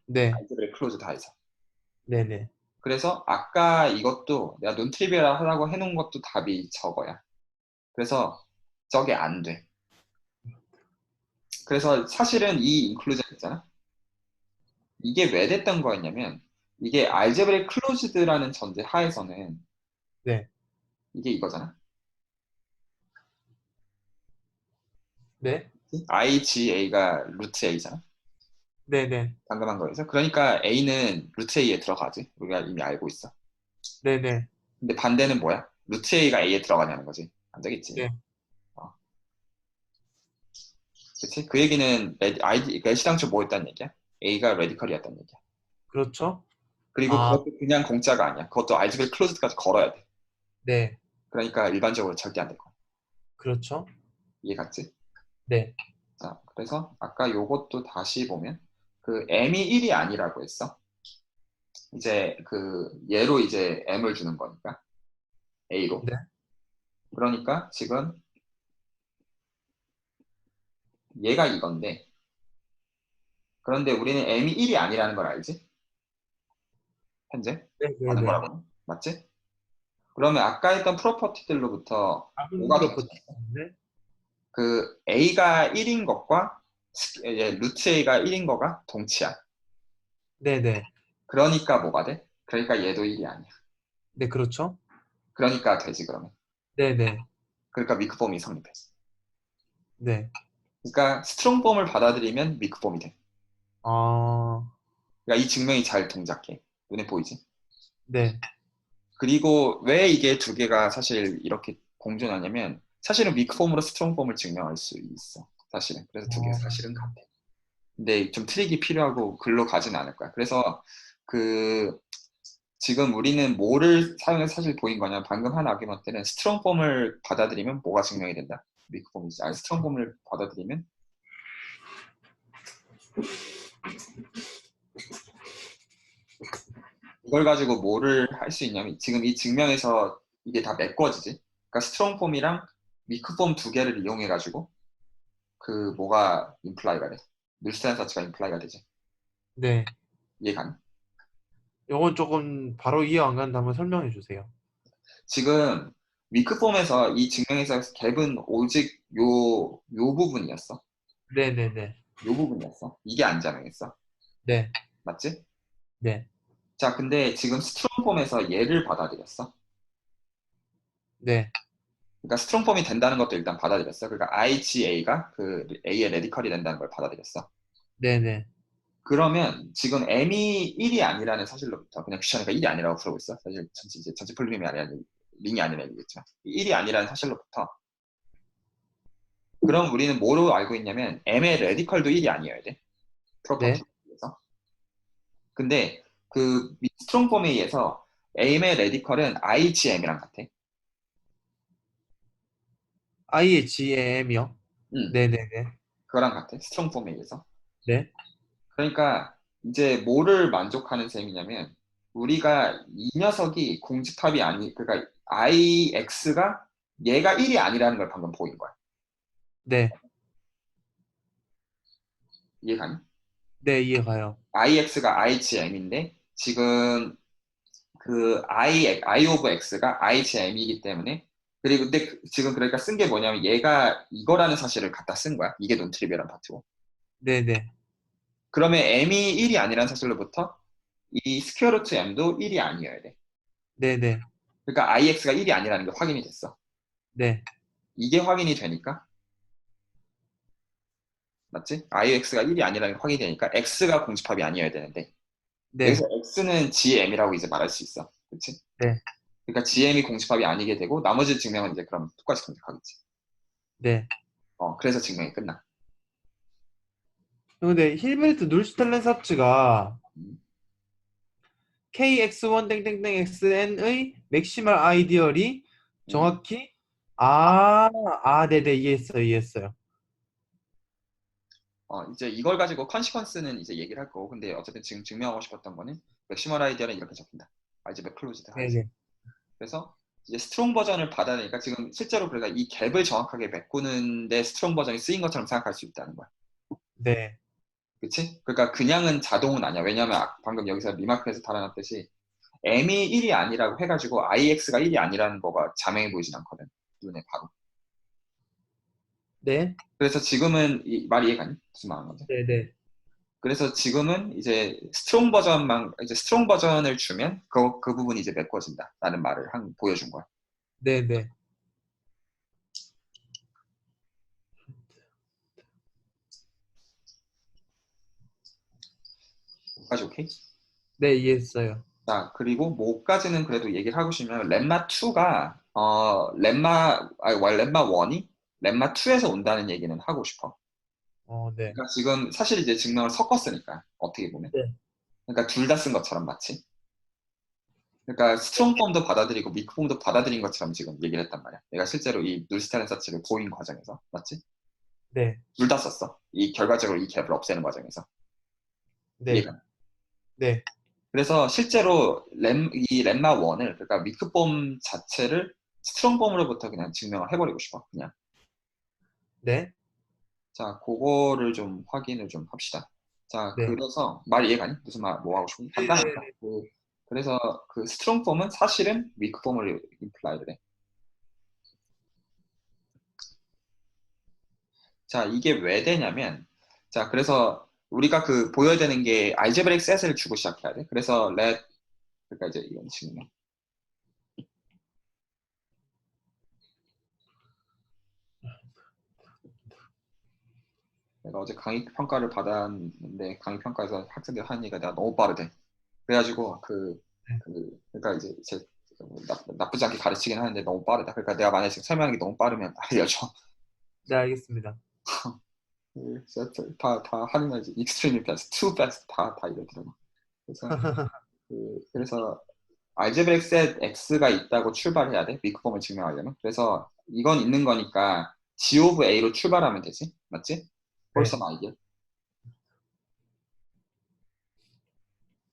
네. 알게브레 클로즈 다 해서. 네네. 그래서 아까 이것도 내가 논트리비얼 하라고 해놓은 것도 답이 저거야. 그래서 저게 안 돼. 그래서 사실은 이 인클루전 있잖아. 이게 왜 됐던 거였냐면 이게 알제브레 클로즈드라는 전제 하에서는 네. 이게 이거잖아. 네. IGA가 루트 A잖아. 네네. 방금 한 거에서. 그러니까 A는 루트 A에 들어가지. 우리가 이미 알고 있어. 네네. 근데 반대는 뭐야? 루트 A가 A에 들어가냐는 거지. 안 되겠지. 네. 어, 그치? 그 얘기는 시당초 뭐였다는 얘기야? A가 레디컬이었다는 얘기야. 그렇죠. 그리고 아, 그것도 그냥 공짜가 아니야. 그것도 알지브레 클로즈까지 걸어야 돼. 네. 그러니까 일반적으로 절대 안 될 거야. 그렇죠. 이해 갔지? 네. 자, 그래서 아까 요것도 다시 보면 그 m이 1이 아니라고 했어. 이제 그 얘로 이제 m을 주는 거니까 a로. 네. 그러니까 지금 얘가 이건데 그런데 우리는 m이 1이 아니라는 걸 알지? 현재 아는 네네네. 거라고는 맞지? 그러면 아까 했던 프로퍼티들로부터 작은 뭐가 프로퍼티. 동치야? 네. 그 a가 1인 것과 루트 a가 1인 거가 동치야. 네네. 그러니까 뭐가 돼? 그러니까 얘도 1이 아니야. 네, 그렇죠. 그러니까 되지 그러면. 네네. 그러니까 위크폼이 성립해. 네. 그러니까 스트롱폼을 받아들이면 위크폼이 돼. 아, 그러니까 이 증명이 잘 동작해. 눈에 보이지? 네. 그리고 왜 이게 두 개가 사실 이렇게 공존하냐면 사실은 위크폼으로 스트롱폼을 증명할 수 있어. 사실은. 그래서 두 개가 어, 사실은 같아. 근데 좀 트릭이 필요하고 글로 가진 않을 거야. 그래서 그 지금 우리는 뭐를 사용해서 사실 보인 거냐 방금 한 아규먼트는 스트롱폼을 받아들이면 뭐가 증명이 된다. 위크폼이지. 아니 스트롱폼을 받아들이면 이걸 가지고 뭐를 할 수 있냐면 지금 이 증명에서 이게 다 메꿔지지. 그러니까 스트롱폼이랑 위크폼 두 개를 이용해 가지고 그 뭐가 임플라이가 돼. 늘스탄 사치가 임플라이가 되지. 네. 이해가? 요건 조금 바로 이해 안 가는데 한번 설명해 주세요. 지금 위크폼에서 이 증명에서 갭은 오직 요 부분이었어. 네네네. 요 부분이었어. 이게 안 자명했어. 네. 맞지? 네. 자, 근데 지금 스트롱폼에서 얘를 받아들였어. 네. 그러니까 스트롱폼이 된다는 것도 일단 받아들였어. 그러니까 IGA가 그 A의 레디컬이 된다는 걸 받아들였어. 네네. 그러면 지금 M이 1이 아니라는 사실로부터 그냥 귀찮으니까 1이 아니라고 그러고 있어. 사실 전체 폴리nom이 아니라 링이 아니라 얘기겠지만 1이 아니라는 사실로부터 그럼 우리는 뭐로 알고 있냐면 M의 레디컬도 1이 아니어야 돼. 네. 프로퍼티에서. 근데 그 스트롱 폼에 의해서 M의 레디컬은 IGM이랑 같아. IHM이요? 음, 네네네. 그거랑 같아. 스트롱 폼에 의해서. 네. 그러니까 이제 뭐를 만족하는 셈이냐면 우리가 이 녀석이 공집합이 아니 그러니까 IX가 얘가 1이 아니라는 걸 방금 보인 거야. 네. 이해가니? 네, 이해가요. IX가 IGM인데 지금 그 I 오브 X가 IGM이기 때문에 그리고 근데 지금 그러니까 쓴 게 뭐냐면 얘가 이거라는 사실을 갖다 쓴 거야. 이게 논트리비얼한 파트고. 네네. 그러면 M이 1이 아니라는 사실로부터 이 스퀘어 루트 M도 1이 아니어야 돼. 네네. 그러니까 IX가 1이 아니라는 게 확인이 됐어. 네. 이게 확인이 되니까 맞지? IX가 1이 아니라는 게 확인이 되니까 X가 공집합이 아니어야 되는데 네. 여기서 X는 GM이라고 이제 말할 수 있어. 그렇지? 네. 그러니까 GM이 공집합이 아니게 되고 나머지 증명은 이제 그럼 똑같이 동작하겠지. 네. 그래서 증명이 끝나. 근데 힐베르트 눌슈텔렌사츠가 음, KX1 땡땡땡 XN의 맥시멀 아이디얼이 음. 정확히 네네 이해했어요 이해했어요. 이제 이걸 가지고 컨시퀀스는 이제 얘기를 할 거고 근데 어쨌든 지금 증명하고 싶었던 거는 맥시멀 아이디어는 이렇게 적힌다. 알제브라 클로즈드 하에서. 네네. 그래서 이제 스트롱 버전을 받아내니까 지금 실제로 그러니까 이 갭을 정확하게 메꾸는데 스트롱 버전이 쓰인 것처럼 생각할 수 있다는 거야. 네. 그치? 그러니까 그냥은 자동은 아니야. 왜냐하면 방금 여기서 리마크에서 달아놨듯이 M이 1이 아니라고 해가지고 IX가 1이 아니라는 거가 자명해 보이진 않거든. 눈에 바로. 네. 그래서 지금은 이 말 이해가니? 무슨 말하는 건지? 네네. 그래서 지금은 이제 스트롱 버전만 이제 스트롱 버전을 주면 그 부분이 이제 메꿔진다라는 말을 보여준 거야. 네네. 까지 오케이? 네, 이해했어요. 자, 그리고 뭐까지는 그래도 얘기를 하고 싶으면 렘마 2가 렘마 1이 렘마 2에서 온다는 얘기는 하고 싶어. 네. 그러니까 지금 사실 이제 증명을 섞었으니까 어떻게 보면. 네. 그러니까 둘 다 쓴 것처럼 마치. 그러니까 스트롱 폼도 받아들이고 위크 폼도 받아들인 것처럼 지금 얘기를 했단 말이야. 내가 실제로 이 눌스타일렌 서치를 보인 과정에서 맞지? 네. 둘 다 썼어. 이 결과적으로 이 갭을 없애는 과정에서. 네. 이해가? 네. 그래서 실제로 이 렘마 1을 그러니까 위크폼 자체를 스트롱폼으로부터 그냥 증명을 해버리고 싶어. 그냥. 네. 자, 그거를 좀 확인을 좀 합시다. 자, 네. 그래서 말 이해가니? 무슨 말, 뭐 하고 싶니? 간단하니까. 그래서 그 스트롱폼은 사실은 위크폼을 임플라이를 해. 자, 이게 왜 되냐면, 자, 그래서 우리가 그 보여야 되는 게 알제브릭 셋을 주고 시작해야 돼. 그래서 그러니까 이제 이런 식으로. 내가 어제 강의 평가를 받았는데 강의 평가에서 학생들 하는 얘기가 내가 너무 빠르대. 그래가지고 그러니까 이제 나쁘지 않게 가르치긴 하는데 너무 빠르다. 그러니까 내가 만약에 지금 설명하기 너무 빠르면 알려줘. 네, 알겠습니다. 다 하는 거지. extremely fast, too fast 다 이러더라고. 그래서 그래서 알제브릭 셋 X가 있다고 출발해야 돼. 위크폼을 증명하려면. 그래서 이건 있는 거니까 G of A로 출발하면 되지. 맞지? 네. 홀섬 아이디어.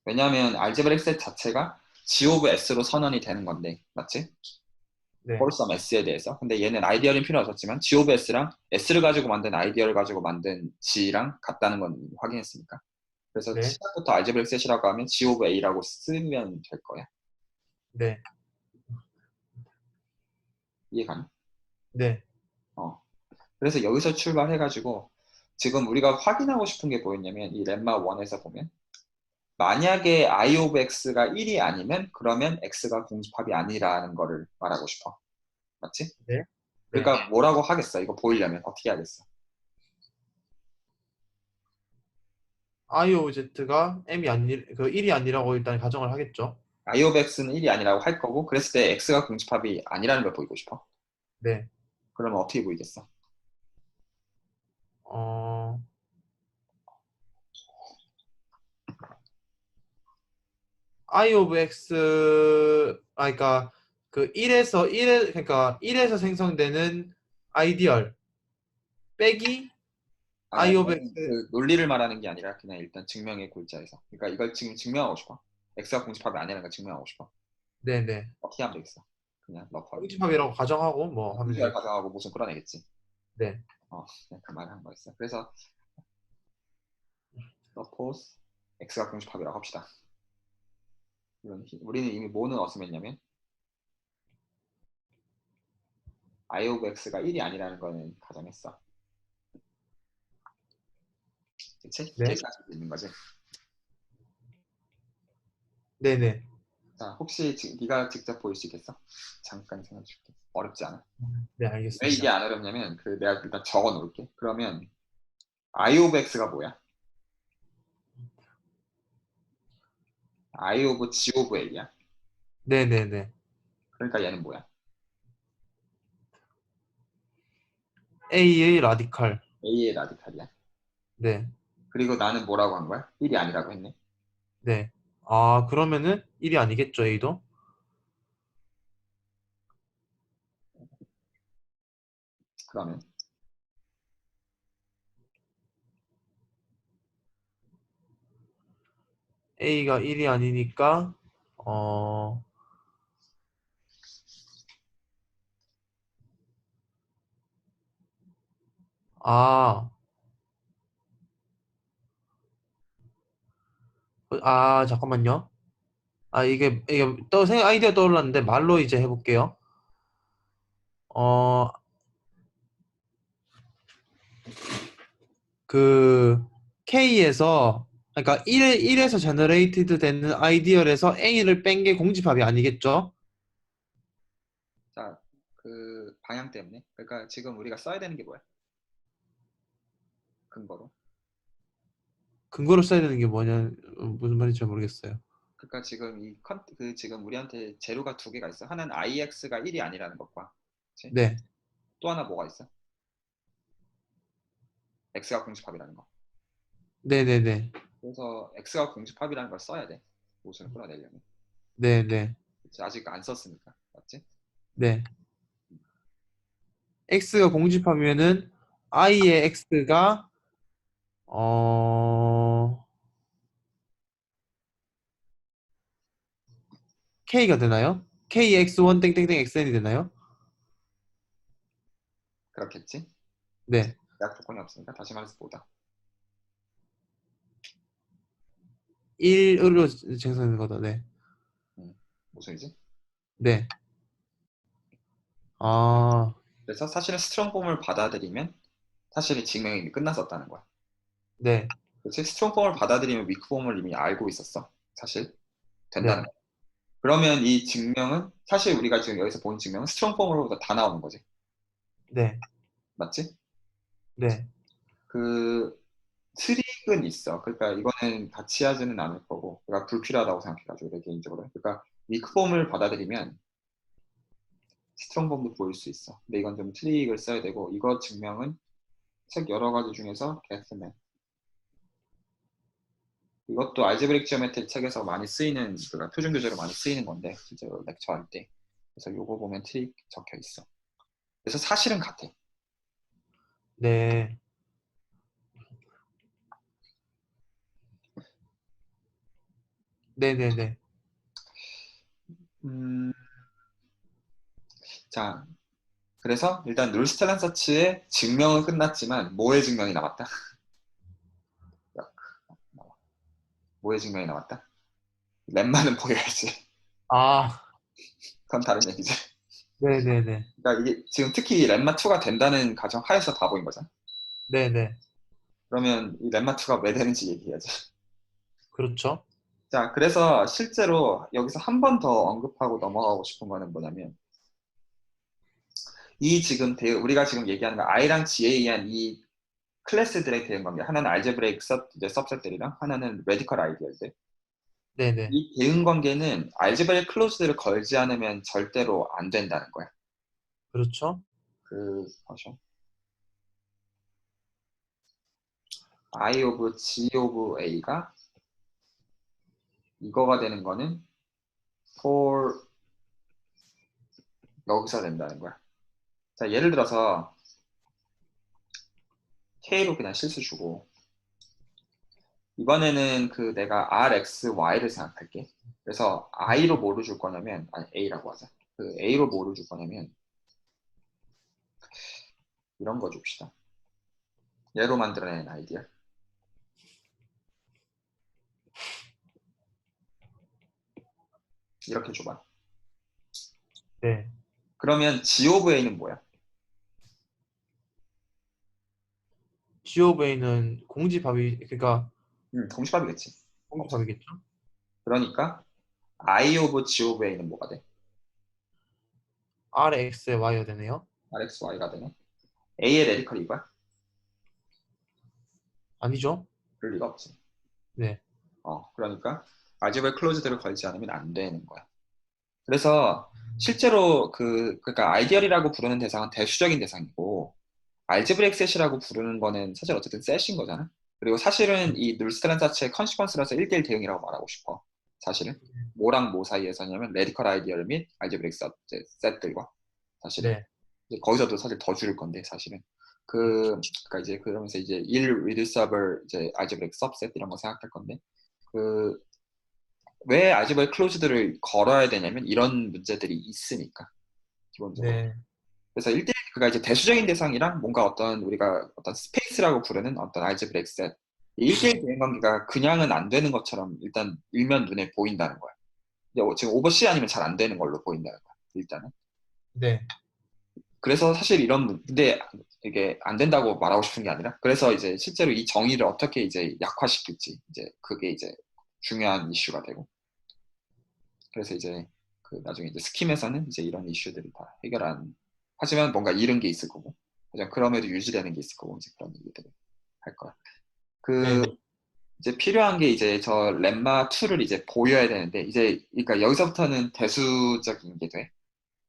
왜냐하면 알제브릭 셋 자체가 G of S로 선언이 되는 건데. 맞지? 네. 홀섬 S에 대해서. 근데 얘는 아이디어는 필요 없었지만 G of S랑 S를 가지고 만든 아이디어를 가지고 만든 G랑 같다는 건 확인했으니까. 그래서 네. 시작부터 알제브릭 셋이라고 하면 G of A라고 쓰면 될 거야. 네. 이해가니? 네. 어. 그래서 여기서 출발해가지고 지금 우리가 확인하고 싶은 게 뭐였냐면 이 렘마 1에서 보면 만약에 I of X가 1이 아니면 그러면 X가 공집합이 아니라는 거를 말하고 싶어. 맞지? 네. 네. 그러니까 뭐라고 하겠어? 이거 보이려면 어떻게 하겠어? IOZ가 M이 아니 그 1이 아니라고 일단 가정을 하겠죠. I of X는 1이 아니라고 할 거고 그랬을 때 X가 공집합이 아니라는 걸 보이고 싶어. 네. 그러면 어떻게 보이겠어? 어, I of X 그러니까 그 1에서 그러니까 1에서 생성되는 아이디얼 빼기 아니야, I of X. 이거는 그 논리를 말하는 게 아니라 그냥 일단 증명의 골자에서. 그러니까 이걸 지금 증명하고 싶어. X가 공집합이 아니라는 걸 증명하고 싶어. 네네. 어떻게 하면 되겠어? 그냥 러프하게. 공집합이라고 가정하고 뭐 하면 이걸 되겠죠. 가정하고 무슨 끌어내겠지. 네. 그냥 그 말을 한 거였어. 그래서 suppose x가 공집합이라고 합시다. 우리는 이미 뭐는 어스했냐면 I of x가 1이 아니라는 거는 가정했어. 그치? 네. 이렇게까지 있는 거지. 네네. 자, 혹시 네가 직접 보일 수 있겠어? 잠깐 생각해 줄게. 어렵지 않아. 네, 왜 이게 알겠습니다. 안 어렵냐면 내가 일단 적어 놓을게. 그러면 I of x가 뭐야? I of g of a야. 네네네. 그러니까 얘는 뭐야? A의 라디칼. a의 라디칼이야. 네. 그리고 나는 뭐라고 한 거야? 1이 아니라고 했네. 네. 아, 그러면은 1이 아니겠죠, A도? 그러면 A가 1이 아니니까 어, 아, 잠깐만요. 이게 아이디어 떠올랐는데 말로 이제 해볼게요. 어, 그 K에서 그러니까 1에서 제너레이티드 되는 아이디어에서 A를 뺀 게 공집합이 아니겠죠? 자, 그 방향 때문에. 그러니까 지금 우리가 써야 되는 게 뭐야? 근거로. 근거로 써야 되는 게 뭐냐 무슨 말인지 잘 모르겠어요. 그러니까 지금 그 지금 우리한테 재료가 두 개가 있어. 하나는 IX가 1이 아니라는 것과, 그치? 네, 또 하나 뭐가 있어? X가 공집합이라는 거. 네, 네, 네, 그래서 X가 공집합이라는 걸 써야 돼. 모순을 끌어내려면. 네, 네, 그치? 아직 안 썼으니까, 맞지? 네. X가 공집합이면은 I의 X가 어 K가 되나요? KX1 땡땡땡 XN이 되나요? 그렇겠지? 네. 대학 조건이 없으니까 다시 말해서 보다. 1으로 생성하는 거다. 네. 모순이지? 네. 아, 그래서 사실은 스트롱 폼을 받아들이면 사실은 증명이 이미 끝났었다는 거야. 네. 그렇지? 스트롱 폼을 받아들이면 위크 폼을 이미 알고 있었어. 사실 된다는 네. 거야. 그러면 이 증명은 사실 우리가 지금 여기서 본 증명은 스트롱 폼으로 다 나오는 거지. 네. 맞지? 네. 그 트릭은 있어. 그러니까 이거는 같이 하지는 않을 거고, 그러니까 불필요하다고 생각해가지고 내 개인적으로. 그러니까 위크 폼을 받아들이면 스트롱 폼도 보일 수 있어. 근데 이건 좀 트릭을 써야 되고, 이거 증명은 책 여러 가지 중에서 게스맨. 이것도 알제브릭 지오메트리 책에서 많이 쓰이는, 그러니까 표준 교재로 많이 쓰이는 건데, 실제로 렉처할 때. 그래서 요거 보면 트릭 적혀 있어. 그래서 사실은 같아. 네. 네. 네. 네. 음, 자, 그래서 일단 룰스텔란 서치의 증명은 끝났지만 뭐의 증명이 남았다? 뭐의 증명이 남았다? lem마는 보여야지. 아, 그건 다른 얘기지. 네. 네. 네. 그러니까 이게 지금 특히 이 lemma2가 된다는 가정 하에서 다 보인 거잖아. 네. 네. 그러면 이 lemma2가 왜 되는지 얘기해야지. 그렇죠. 자, 그래서 실제로 여기서 한 번 더 언급하고 넘어가고 싶은 거는 뭐냐면 이 지금 우리가 지금 얘기하는 거 I랑 G에 의한 이 클래스들의 대응 관계 하나는 알제브레이크 이제 सब셋들이랑 하나는 레디컬 아이디어들 네. 네. 이 대응 관계는 알제브레이크 클로즈를 걸지 않으면 절대로 안 된다는 거야. 그렇죠. 그 뭐죠? I of G of A가 이거가 되는 거는 for 여기서 된다는 거야. 자, 예를 들어서 K로 그냥 실수 주고 이번에는 그 내가 R, X, Y를 생각할게. 그래서 I로 뭐를 줄 거냐면 아니 A라고 하자. 그 A로 뭐를 줄 거냐면 이런 거 줍시다. 얘로 만들어낸 아이디어. 이렇게 줘봐. 네. 그러면 G of A는 뭐야? GOV는 공집합이 그러니까 공식합이겠지. 없어. 공집합이겠죠. 그러니까 I of G of A는 뭐가 돼? RX에 Y가 되네요. RX, Y가 되네. A의 레디컬이 이거야? 아니죠? 그럴 리가 없지. 네. 그러니까 알제브라 클로즈드를 걸지 않으면 안 되는 거야. 그래서 실제로 그러니까 아이디얼이라고 부르는 대상은 대수적인 대상이고 알제브릭 셋이라고 부르는 거는 사실 어쨌든 셋인 거잖아. 그리고 사실은 이 룰스트란 자체의 컨시퀀스라서 1대1 대응이라고 말하고 싶어. 사실은 뭐랑 뭐 사이에서냐면 레디컬 아이디얼 및 알제브릭 셋들과 사실은 네. 이제 거기서도 사실 더 줄일 건데 사실은 그러니까 이제 그러면서 이제 irreducible 이제 알제브릭 सब셋 이런 거 생각할 건데 그 왜 알제브릭 클로즈드를 걸어야 되냐면 이런 문제들이 있으니까 기본적으로. 네. 그래서 1대1 그가 이제 대수적인 대상이랑 뭔가 어떤 우리가 어떤 스페이스라고 부르는 어떤 알제브릭 셋 이 1대1 대응 관계가 그냥은 안 되는 것처럼 일단 일면 눈에 보인다는 거야. 이제 지금 오버C 아니면 잘 안 되는 걸로 보인다는 거야. 일단은. 네. 그래서 사실 근데 이게 안 된다고 말하고 싶은 게 아니라 그래서 이제 실제로 이 정의를 어떻게 이제 약화시킬지 이제 그게 이제 중요한 이슈가 되고 그래서 이제 그 나중에 이제 스킴에서는 이제 이런 이슈들을 다 해결한 하지만 뭔가 잃은 게 있을 거고 하지만 그럼에도 유지되는 게 있을 거고 이제 그런 얘기들을 할 거야. 그 네네. 이제 필요한 게 이제 저 렘마 2를 이제 보여야 되는데 이제 그러니까 여기서부터는 대수적인 게 돼.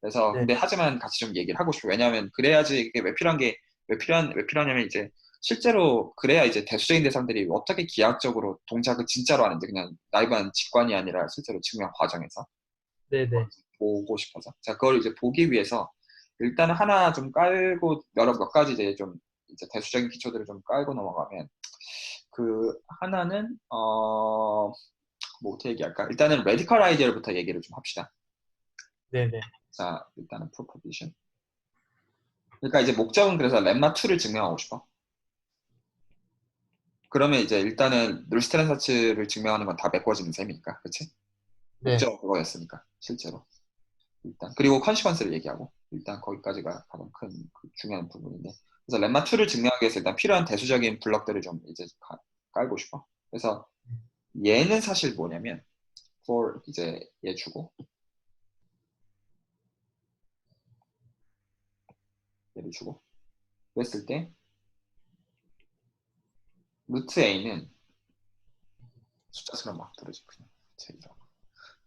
그래서 네. 근데 하지만 같이 좀 얘기를 하고 싶어. 왜냐하면 그래야지 이게 왜 필요하냐면 이제 실제로 그래야 이제 대수적인 대상들이 어떻게 기하학적으로 동작을 진짜로 하는지 그냥 나이브한 직관이 아니라 실제로 증명 과정에서 네네. 보고 싶어서. 자, 그걸 이제 보기 위해서 일단 하나 좀 깔고 여러 몇 가지 이제 좀 이제 대수적인 기초들을 좀 깔고 넘어가면 그 하나는 뭐 어떻게 얘기할까? 일단은 레디컬 아이디어부터 얘기를 좀 합시다. 네네. 자, 일단은 프로포지션. 그러니까 이제 목적은 그래서 렘마 2를 증명하고 싶어. 그러면 이제 일단은 룰스테렌사츠를 증명하는 건 다 메꿔지는 셈이니까, 그렇지? 네. 목적은 그거였으니까 실제로. 일단 그리고 컨시퀀스를 얘기하고 일단 거기까지가 가장 큰그 중요한 부분인데 그래서 렘마 2를 증명하기 위해서 일단 필요한 대수적인 블럭들을 좀 이제 깔고 싶어. 그래서 얘는 사실 뭐냐면 for 이제 얘 주고 얘를 주고 그랬을 때 루트 a는 숫자처럼 막 들어지 그냥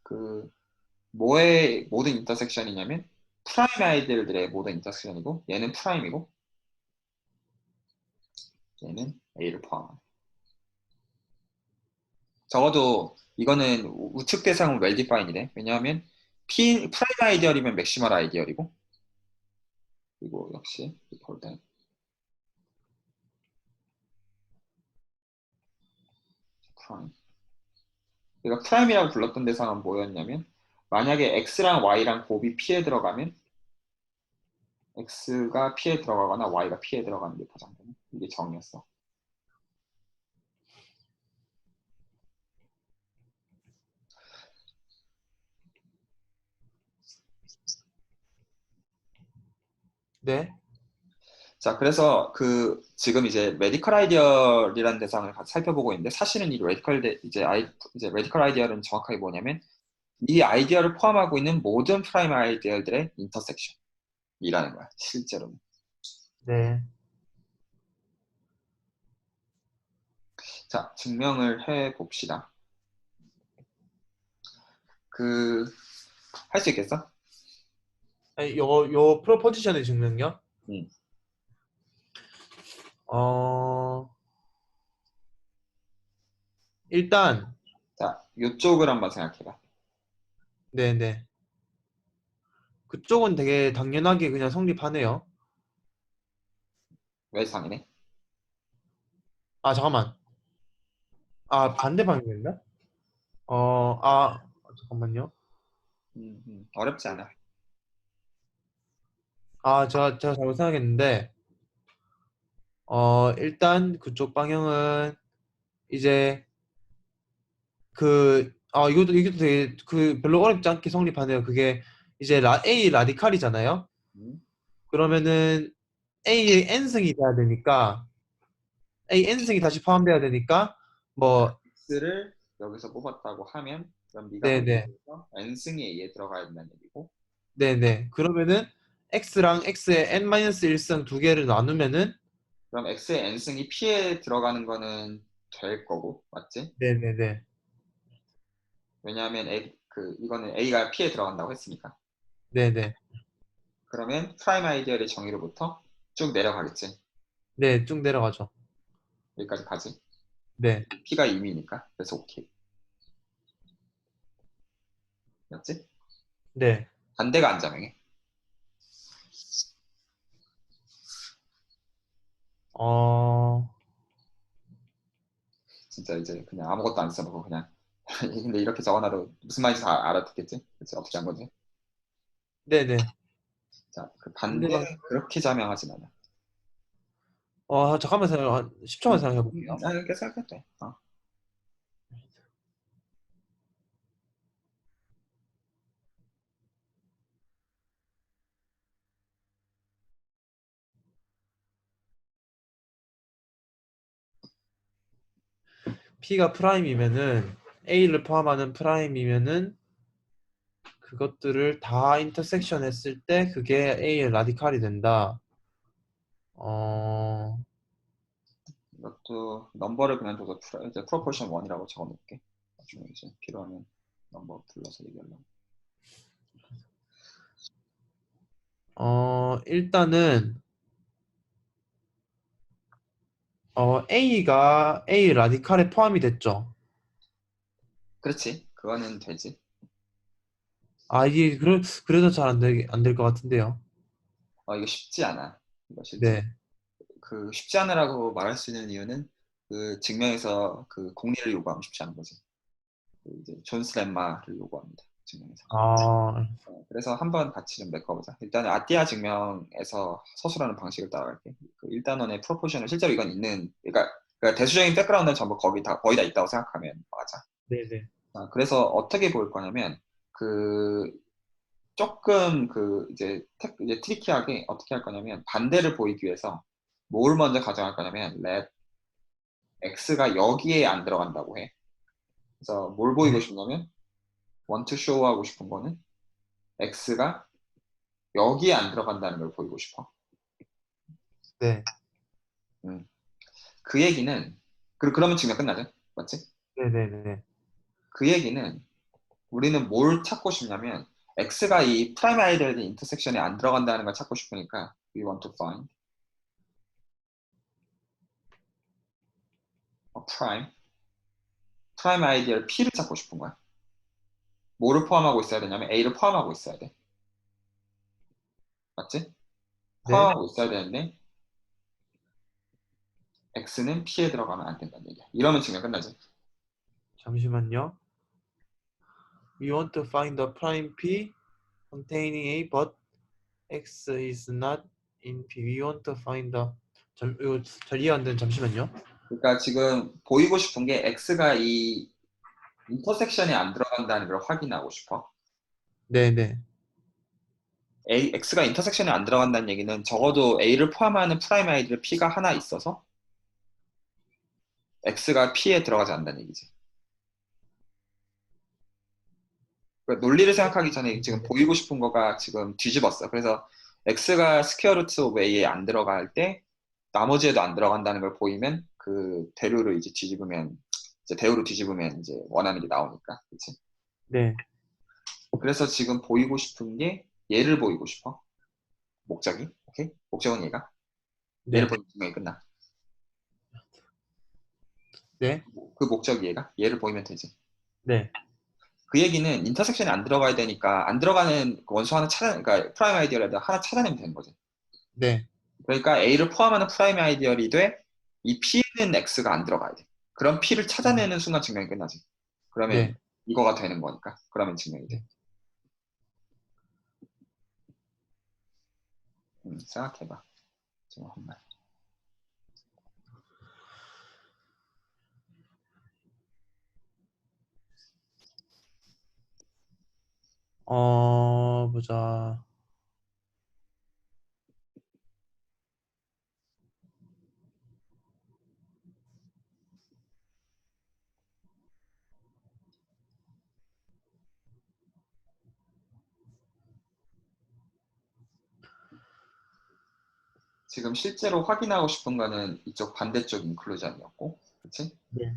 그 뭐의 모든 인터섹션이냐면 프라임 아이들들의 모든 인터섹션이고 얘는 프라임이고 얘는 a를 포함하는 적어도 이거는 우측 대상은 웰 디파인이래. 왜냐하면 프라임 아이디얼이면 맥시멀 아이디얼이고 그리고 역시 볼때 프라임. 그러니까 프라임이라고 불렀던 대상은 뭐였냐면 만약에 x랑 y랑 곱이 p에 들어가면 x가 p에 들어가거나 y가 p에 들어가는 게 보장되는 이게 정의였어. 네. 자, 그래서 그 지금 이제 메디컬 아이디얼이라는 대상을 같이 살펴보고 있는데 사실은 이 이제 메디컬 아이디얼은 정확하게 뭐냐면 이 아이디어를 포함하고 있는 모든 프라임 아이디어들의 인터섹션이라는 거야. 실제로는. 네. 자, 증명을 해 봅시다. 그 할 수 있겠어? 아니, 요 프로포지션의 증명요? 응. 어, 일단, 자, 이쪽을 한번 생각해봐. 네네. 그쪽은 되게 당연하게 그냥 성립하네요. 왜 상이네? 아, 잠깐만. 아, 반대 방향인가? 잠깐만요. 어렵지 않아. 아, 제가 잘못 생각했는데, 일단 그쪽 방향은 이제 이것도 되게 별로 어렵지 않게 성립하네요. 그게 이제 A 라디칼이잖아요. 음, 그러면은 A의 n승이 돼야 되니까, A n승이 다시 포함돼야 되니까, 자, 뭐, x를 여기서 뽑았다고 하면 그럼 네가 보기 네네. 위해서 n승이 a에 들어가야 된다는 얘기고 네네. 그러면은 X랑 X의 n-1승 두 개를 나누면은 그럼 x의 n승이 p에 들어가는 거는 될 거고 맞지? 네네네. 왜냐하면 이거는 a가 p에 들어간다고 했으니까. 네네. 그러면 프라임 아이디어의 정의로부터 쭉 내려가겠지. 네, 쭉 내려가죠. 여기까지 가지. 네. P가 임이니까. 그래서 오케이. 맞지? 네. 반대가 안 자명해. 어, 진짜 이제 그냥 아무것도 안 써놓고 그냥. 근데 이렇게 적어놔도 무슨 말인지 다 알아듣겠지? 그치? 어떻게 한 거지? 네네. 자, 그 반대는 상대방. 그렇게 자명하진 않아. 잠깐만 한 10초만 생각해 볼게요. 이렇게 생각해도 돼. P가 프라임이면은 A를 포함하는 프라임이면은 그것들을 다 인터섹션 했을 때 그게 A의 라디칼이 된다. 어, 이것도 넘버를 그냥 줘서 이제 프로포션 1이라고 적어놓을게. 나중에 이제 필요하면 넘버 불러서 얘기하려고. 일단은 A가 A 라디칼에 포함이 됐죠. 그렇지. 그거는 되지. 아, 이게 그래도 잘 안 될 것 같은데요. 이거 쉽지 않아. 이거 실제로. 네, 그 쉽지 않으라고 말할 수 있는 이유는 그 증명에서 그 공리를 요구하면 쉽지 않은 거지. 그 이제 존 슬램마를 요구합니다. 증명에서. 아, 그래서 한번 같이 좀 메꿔보자. 일단은 아띠아 증명에서 서술하는 방식을 따라갈게. 그 1단원의 프로포션을 실제로 이건 있는, 그러니까 대수적인 백그라운드는 전부 거의 다 있다고 생각하면 맞아. 네네. 그래서 어떻게 보일 거냐면 그 조금 그 이제 트리키하게 어떻게 할 거냐면 반대를 보이기 위해서 뭘 먼저 가정할 거냐면 let x가 여기에 안 들어간다고 해. 그래서 뭘 보이고 네, 싶냐면 want to show 하고 싶은 거는 x가 여기에 안 들어간다는 걸 보이고 싶어. 네, 음. 그 얘기는 그러면 증명 끝나죠, 맞지? 네, 네, 네. 그 얘기는 우리는 뭘 찾고 싶냐면 x가 이 프라임 아이디어의 인터섹션에 안 들어간다는 걸 찾고 싶으니까 we want to find a prime 아이디어를 p를 찾고 싶은 거야. 뭐를 포함하고 있어야 되냐면 a를 포함하고 있어야 돼, 맞지? 네. 포함하고 있어야 되는데 x는 p에 들어가면 안 된다는 얘기야. 이러면 증명 끝나지. 잠시만요. We want to find the prime P containing A, but X is not in P. We want to find the 이거 잘 이해 안 되는 잠시만요. 그러니까 지금 보이고 싶은 게 x가 이 인터섹션에 안 들어간다는 걸 확인하고 싶어. 네, 네, x가 인터섹션에 안 들어간다는 얘기는 적어도 a를 포함하는 프라임 아이디어 p가 하나 있어서 x가 p에 들어가지 않는다는 얘기지. 그러니까 논리를 생각하기 전에 지금 네, 보이고 싶은 거가 지금 뒤집었어. 그래서 x가 스퀘어 루트 오브 a에 안 들어갈 때 나머지에도 안 들어간다는 걸 보이면 그 대류를 이제 뒤집으면 이제 대우로 뒤집으면 이제 원하는 게 나오니까. 그렇지? 네, 그래서 지금 보이고 싶은 게 얘를 보이고 싶어. 목적이. 오케이? 목적은 얘가. 얘를 네, 보이면 분명히 끝나. 네, 그 목적이 얘가. 얘를 보이면 되지. 네, 그 얘기는 인터섹션에 안 들어가야 되니까 안 들어가는 원수 하나 그러니까 프라임 아이디어라도 하나 찾아내면 되는 거지. 네, 그러니까 A를 포함하는 프라임 아이디어이 돼 이 P는 X가 안 들어가야 돼. 그럼 P를 찾아내는 순간 증명이 끝나지. 그러면 네. 이거가 되는 거니까. 그러면 증명이 돼. 생각해봐. 지금 한 말. 보자. 지금 실제로 확인하고 싶은 거는 이쪽 반대쪽 인클루전이었고, 그치? 네,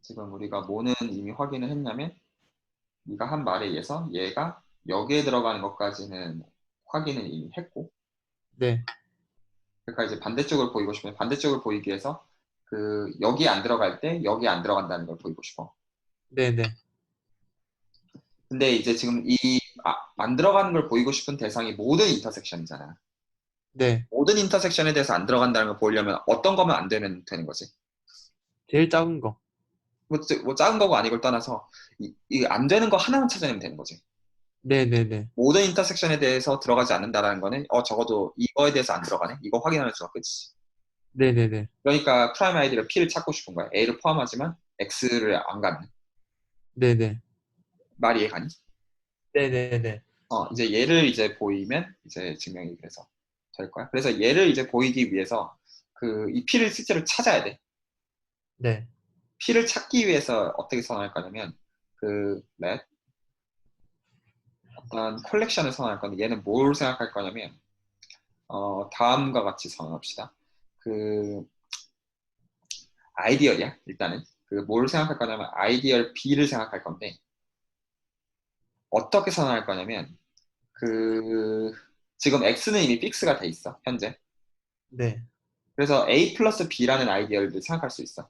지금 우리가 뭐는 이미 확인을 했냐면, 네가 한 말에 의해서 얘가 여기에 들어가는 것까지는 확인을 이미 했고, 네, 그러니까 이제 반대쪽을 보이고 싶으면 반대쪽을 보이기 위해서 그 여기 안 들어갈 때 여기 안 들어간다는 걸 보이고 싶어. 네, 네, 근데 이제 지금 안 들어가는 걸 보이고 싶은 대상이 모든 인터섹션이잖아. 네. 모든 인터섹션에 대해서 안 들어간다는 걸 보이려면 어떤 거면 안 되는 거지. 제일 작은 거. 뭐 작은 거고 아니고를 떠나서 이 안 되는 거 하나만 찾아내면 되는 거지. 네, 네, 네, 모든 인터섹션에 대해서 들어가지 않는다라는 거는 적어도 이거에 대해서 안 들어가네. 이거 확인하는 수가 끝이지. 네, 네, 네, 그러니까 프라임 아이디를 P를 찾고 싶은 거야. A를 포함하지만 X를 안 갖는. 네, 네, 말이 이해가니? 네, 네, 네, 이제 얘를 이제 보이면 이제 증명이 그래서 될 거야. 그래서 얘를 이제 보이기 위해서 이 P를 실제로 찾아야 돼. 네, P를 찾기 위해서 어떻게 선언할 거냐면 그 let 어떤 컬렉션을 선언할 건데 얘는 뭘 생각할 거냐면 다음과 같이 선언합시다. 그 아이디얼이야 일단은 그 뭘 생각할 거냐면 아이디얼 B를 생각할 건데 어떻게 선언할 거냐면 그 지금 X는 이미 픽스가 돼 있어 현재. 네. 그래서 A 플러스 B라는 아이디얼을 생각할 수 있어.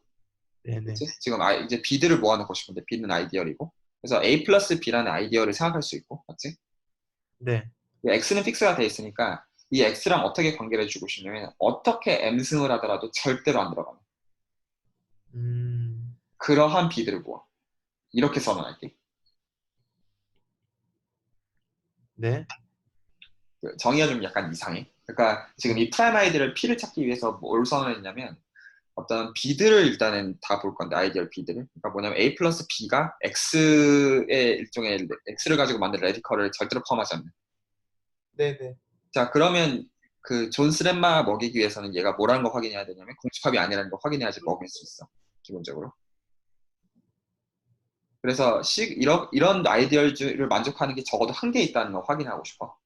네네. 그치? 지금 이제 B들을 모아놓고 싶은데 B는 아이디얼이고 그래서 A 플러스 B라는 아이디얼을 생각할 수 있고 맞지? 네. X는 픽스가 돼 있으니까 이 X랑 어떻게 관계를 주고 싶냐면 어떻게 M승을 하더라도 절대로 안 들어가는 음, 그러한 B들을 모아. 이렇게 선언할게. 네. 그 정의가 좀 약간 이상해. 그러니까 지금 이 프라임 아이디를 P를 찾기 위해서 뭘 선언했냐면 어떤 B들을 일단은 다 볼 건데 아이디얼 B들을. 그러니까 뭐냐면 A 플러스 B가 X의 일종의 X를 가지고 만든 레디컬을 절대로 포함하지 않는. 네네. 자 그러면 그 존 스렛마 먹이기 위해서는 얘가 뭐라는 거 확인해야 되냐면 공집합이 아니라는 거 확인해야지 먹일 수 있어. 기본적으로. 그래서 이런 아이디어를 만족하는 게 적어도 한 개 있다는 걸 확인하고 싶어.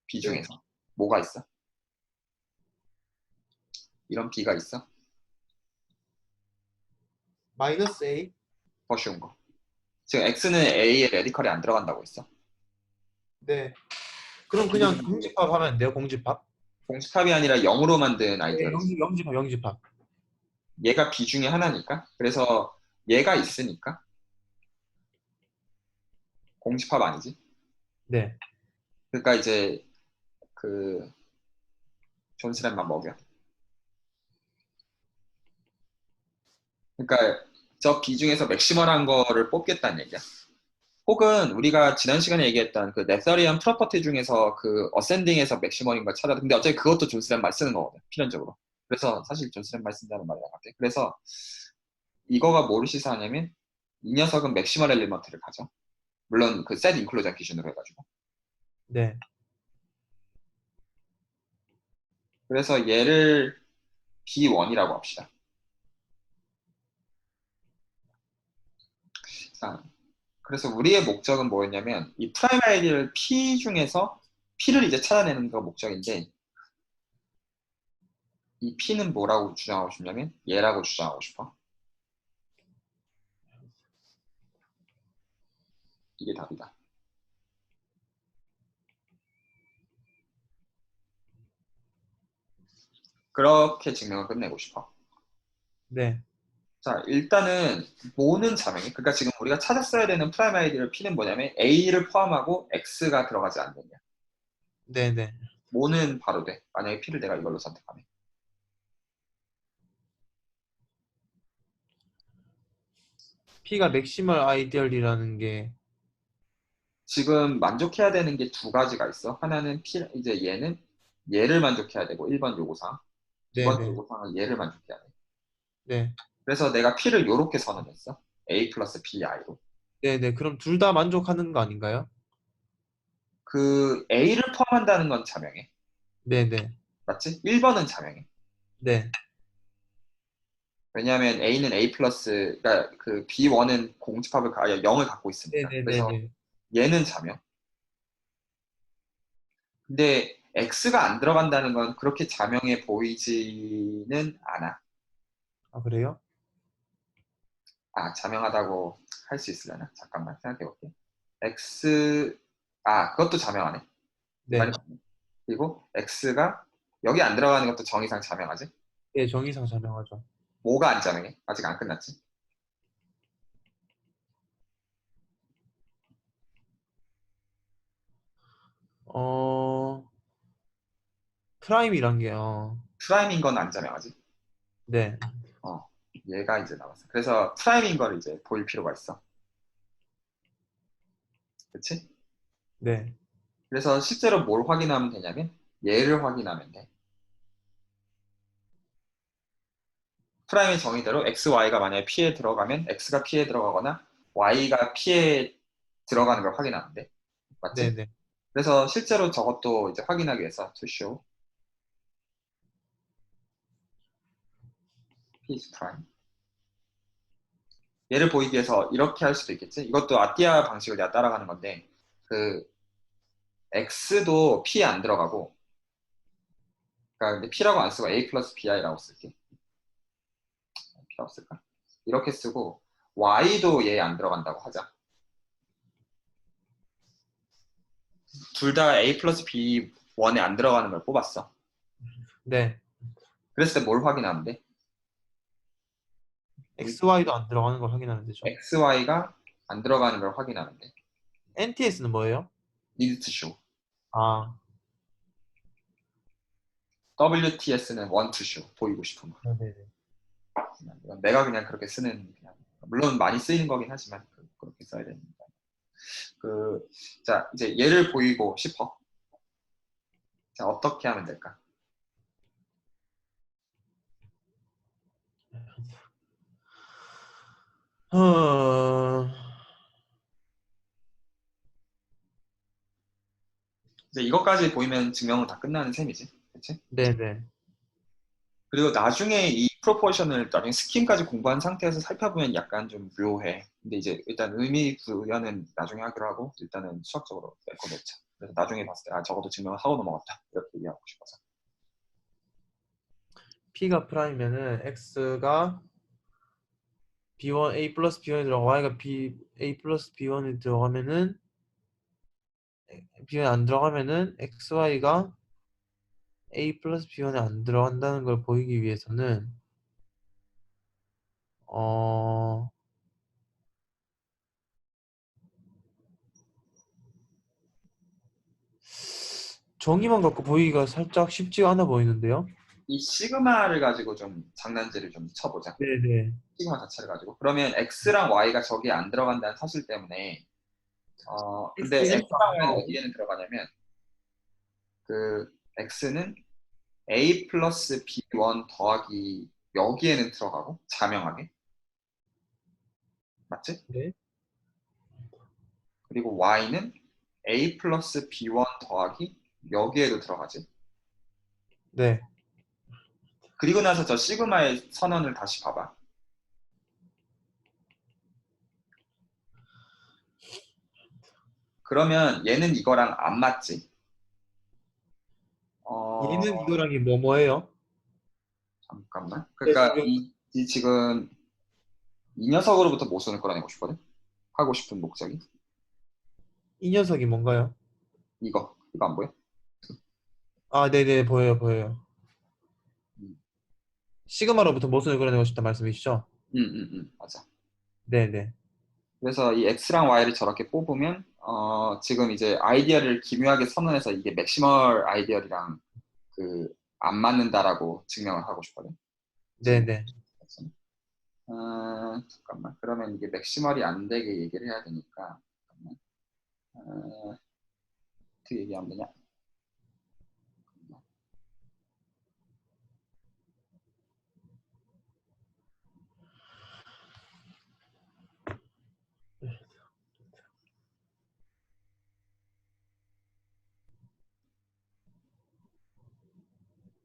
B 네. 중에서. 뭐가 있어? 이런 B가 있어? 마이너스 A? 더 쉬운 거. 지금 X는 A의 레디컬이 안 들어간다고 했어. 네. 그럼 그냥 B는 공집합 하면 안 돼요? 공집합? 공집합이 아니라 0으로 만든 네, 아이디어지. 영집합, 영집합. 얘가 B 중에 하나니까. 그래서 얘가 있으니까 공집합 아니지. 네. 그러니까 이제 그 존스렛만 먹여. 그러니까 저 B 중에서 맥시멀한 거를 뽑겠다는 얘기야. 혹은 우리가 지난 시간에 얘기했던 그 네서리안 프로퍼티 중에서 그 어센딩에서 맥시멀인 걸 찾아도 근데 어차피 그것도 존스렛만 쓰는 거거든 필연적으로. 그래서 사실 존스렛만 쓴다는 말이 나같아. 그래서 이거가 뭐를 시사하냐면 이 녀석은 맥시멀 엘리먼트를 가져. 물론 그 set inclusion 기준으로 해가지고. 네. 그래서 얘를 B1이라고 합시다. 자, 그래서 우리의 목적은 뭐였냐면 이 프라이머리를 P 중에서 P를 이제 찾아내는 거 목적인데 이 P는 뭐라고 주장하고 싶냐면 얘라고 주장하고 싶어. 이게 답이다. 그렇게 증명을 끝내고 싶어. 네. 자, 일단은 모는 자명이 그러니까 지금 우리가 찾았어야 되는 프라임 아이디를 P는 뭐냐면 A를 포함하고 X가 들어가지 않느냐. 네네. 모는 바로 돼. 만약에 P를 내가 이걸로 선택하면. P가 맥시멀 아이디얼이라는 게 지금 만족해야 되는 게 두 가지가 있어. 하나는 P, 이제 얘를 만족해야 되고 1번 요구사항. 두 번째 네네. 요구사항은 얘를 만족해야 돼. 네. 그래서 내가 P를 요렇게 선언했어. A 플러스 BI로. 네네. 그럼 둘 다 만족하는 거 아닌가요? 그 A를 포함한다는 건 자명해. 네네. 맞지? 1번은 자명해. 네. 왜냐하면 A는 A 플러스, 그러니까 그 B1은 공집합을, 0을 갖고 있으니까. 그래서 네네네네. 얘는 자명. 근데 X가 안 들어간다는 건 그렇게 자명해 보이지는 않아. 아, 그래요? 자명하다고 할 수 있으려나? 잠깐만 생각해볼게. 그것도 자명하네. 이 네. 말이 맞네. 그리고 X가 여기 안 들어가는 것도 정의상 자명하지? 예, 정의상 설명하죠. 뭐가 안 자명해? 아직 안 끝났지? 어, 프라임이란 게요. 프라임인 건 안 자명하지? 네. 어, 얘가 이제 나왔어. 그래서 프라임인 걸 이제 보일 필요가 있어. 그치? 네. 그래서 실제로 뭘 확인하면 되냐면 얘를 확인하면 돼. 프라임의 정의대로 x, y가 만약에 P에 들어가면 x가 P에 들어가거나 y가 P에 들어가는 걸 확인하면 돼. 맞지? 네네. 그래서 실제로 저것도 이제 확인하기 위해서 to show P is prime. 얘를 보이기 위해서 이렇게 할 수도 있겠지. 이것도 아띠아 방식을 내가 따라가는 건데 그 x도 p에 안 들어가고 그러니까 근데 p라고 안 쓰고 a 플러스 bi라고 쓸게. 필요 없을까? 이렇게 쓰고 y도 얘 안 들어간다고 하자. 둘 다 a 플러스 b 1에 안 들어가는 걸 뽑았어. 네. 그랬을 때 뭘 확인하면 돼? XY도 안 들어가는 걸 확인하면 되죠. x, y가 안 들어가는 걸 확인하면 돼. NTS는 뭐예요? need to show. 아, WTS는 want to show. 보이고 싶은 거. 네네. 내가 그냥 그렇게 쓰는 그냥 물론 많이 쓰이는 거긴 하지만 그렇게 써야 됩니다. 자 이제 얘를 보이고 싶어. 자 어떻게 하면 될까? 어, 이제 이것까지 보이면 증명은 다 끝나는 셈이지, 그렇지? 네네. 그리고 나중에 이 프로포션을 나중에 스킴까지 공부한 상태에서 살펴보면 약간 좀 묘해. 근데 이제 일단 의미 부여는 나중에 하기로 하고 일단은 수학적으로 메꿔놓자. 그래서 나중에 봤을 때 아 적어도 증명을 하고 넘어갔다 이렇게 얘기하고 싶어서. P가 프라임이면은 X가 B1 A 플러스 B1에 들어가 Y가 B A 플러스 B1에 들어가면은 B1에 안 들어가면은 XY가 A 플러스 B1에 안 들어간다는 걸 보이기 위해서는 어 정의만 갖고 보이기가 살짝 쉽지가 않아 보이는데요. 이 시그마를 가지고 좀 장난질을 좀 쳐보자. 네네. 시그마 자체를 가지고. 그러면 x랑 y가 저기에 안 들어간다는 사실 때문에 근데 X는 x랑 안 y는 들어가고 어디에는 들어가냐면 그 x는 a 플러스 b1 더하기 여기에는 들어가고 자명하게 맞지? 네. 그리고 y는 a 플러스 b1 더하기 여기에도 들어가지. 네. 그리고 나서 저 시그마의 선언을 다시 봐봐. 그러면 얘는 이거랑 안 맞지. 얘는 이거랑이 뭐뭐예요? 잠깐만. 네, 그러니까 지금 이 지금 이 녀석으로부터 모순을 끌어내고 싶거든. 하고 싶은 목적이 이 녀석이 뭔가요? 이거 안 보여? 아, 네네, 보여요, 보여요. 음, 시그마로부터 모순을 그려내고 싶다 말씀이시죠? 맞아. 네네. 그래서 이 x랑 y를 저렇게 뽑으면 지금 이제 아이디어를 기묘하게 선언해서 이게 맥시멀 아이디어랑 그 안 맞는다라고 증명을 하고 싶거든. 지금 네네. 잠깐만. 그러면 이게 맥시멀이 안 되게 얘기를 해야 되니까 잠깐만. 어떻게 얘기하면 되냐?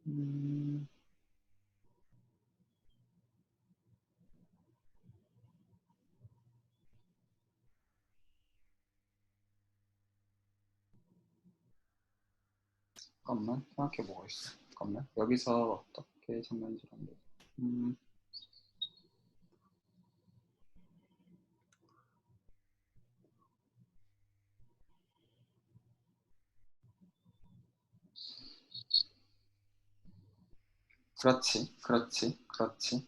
음, 잠깐만 생각해 보고 있어. 잠깐만 여기서 어떻게 장난질 안 돼? 음,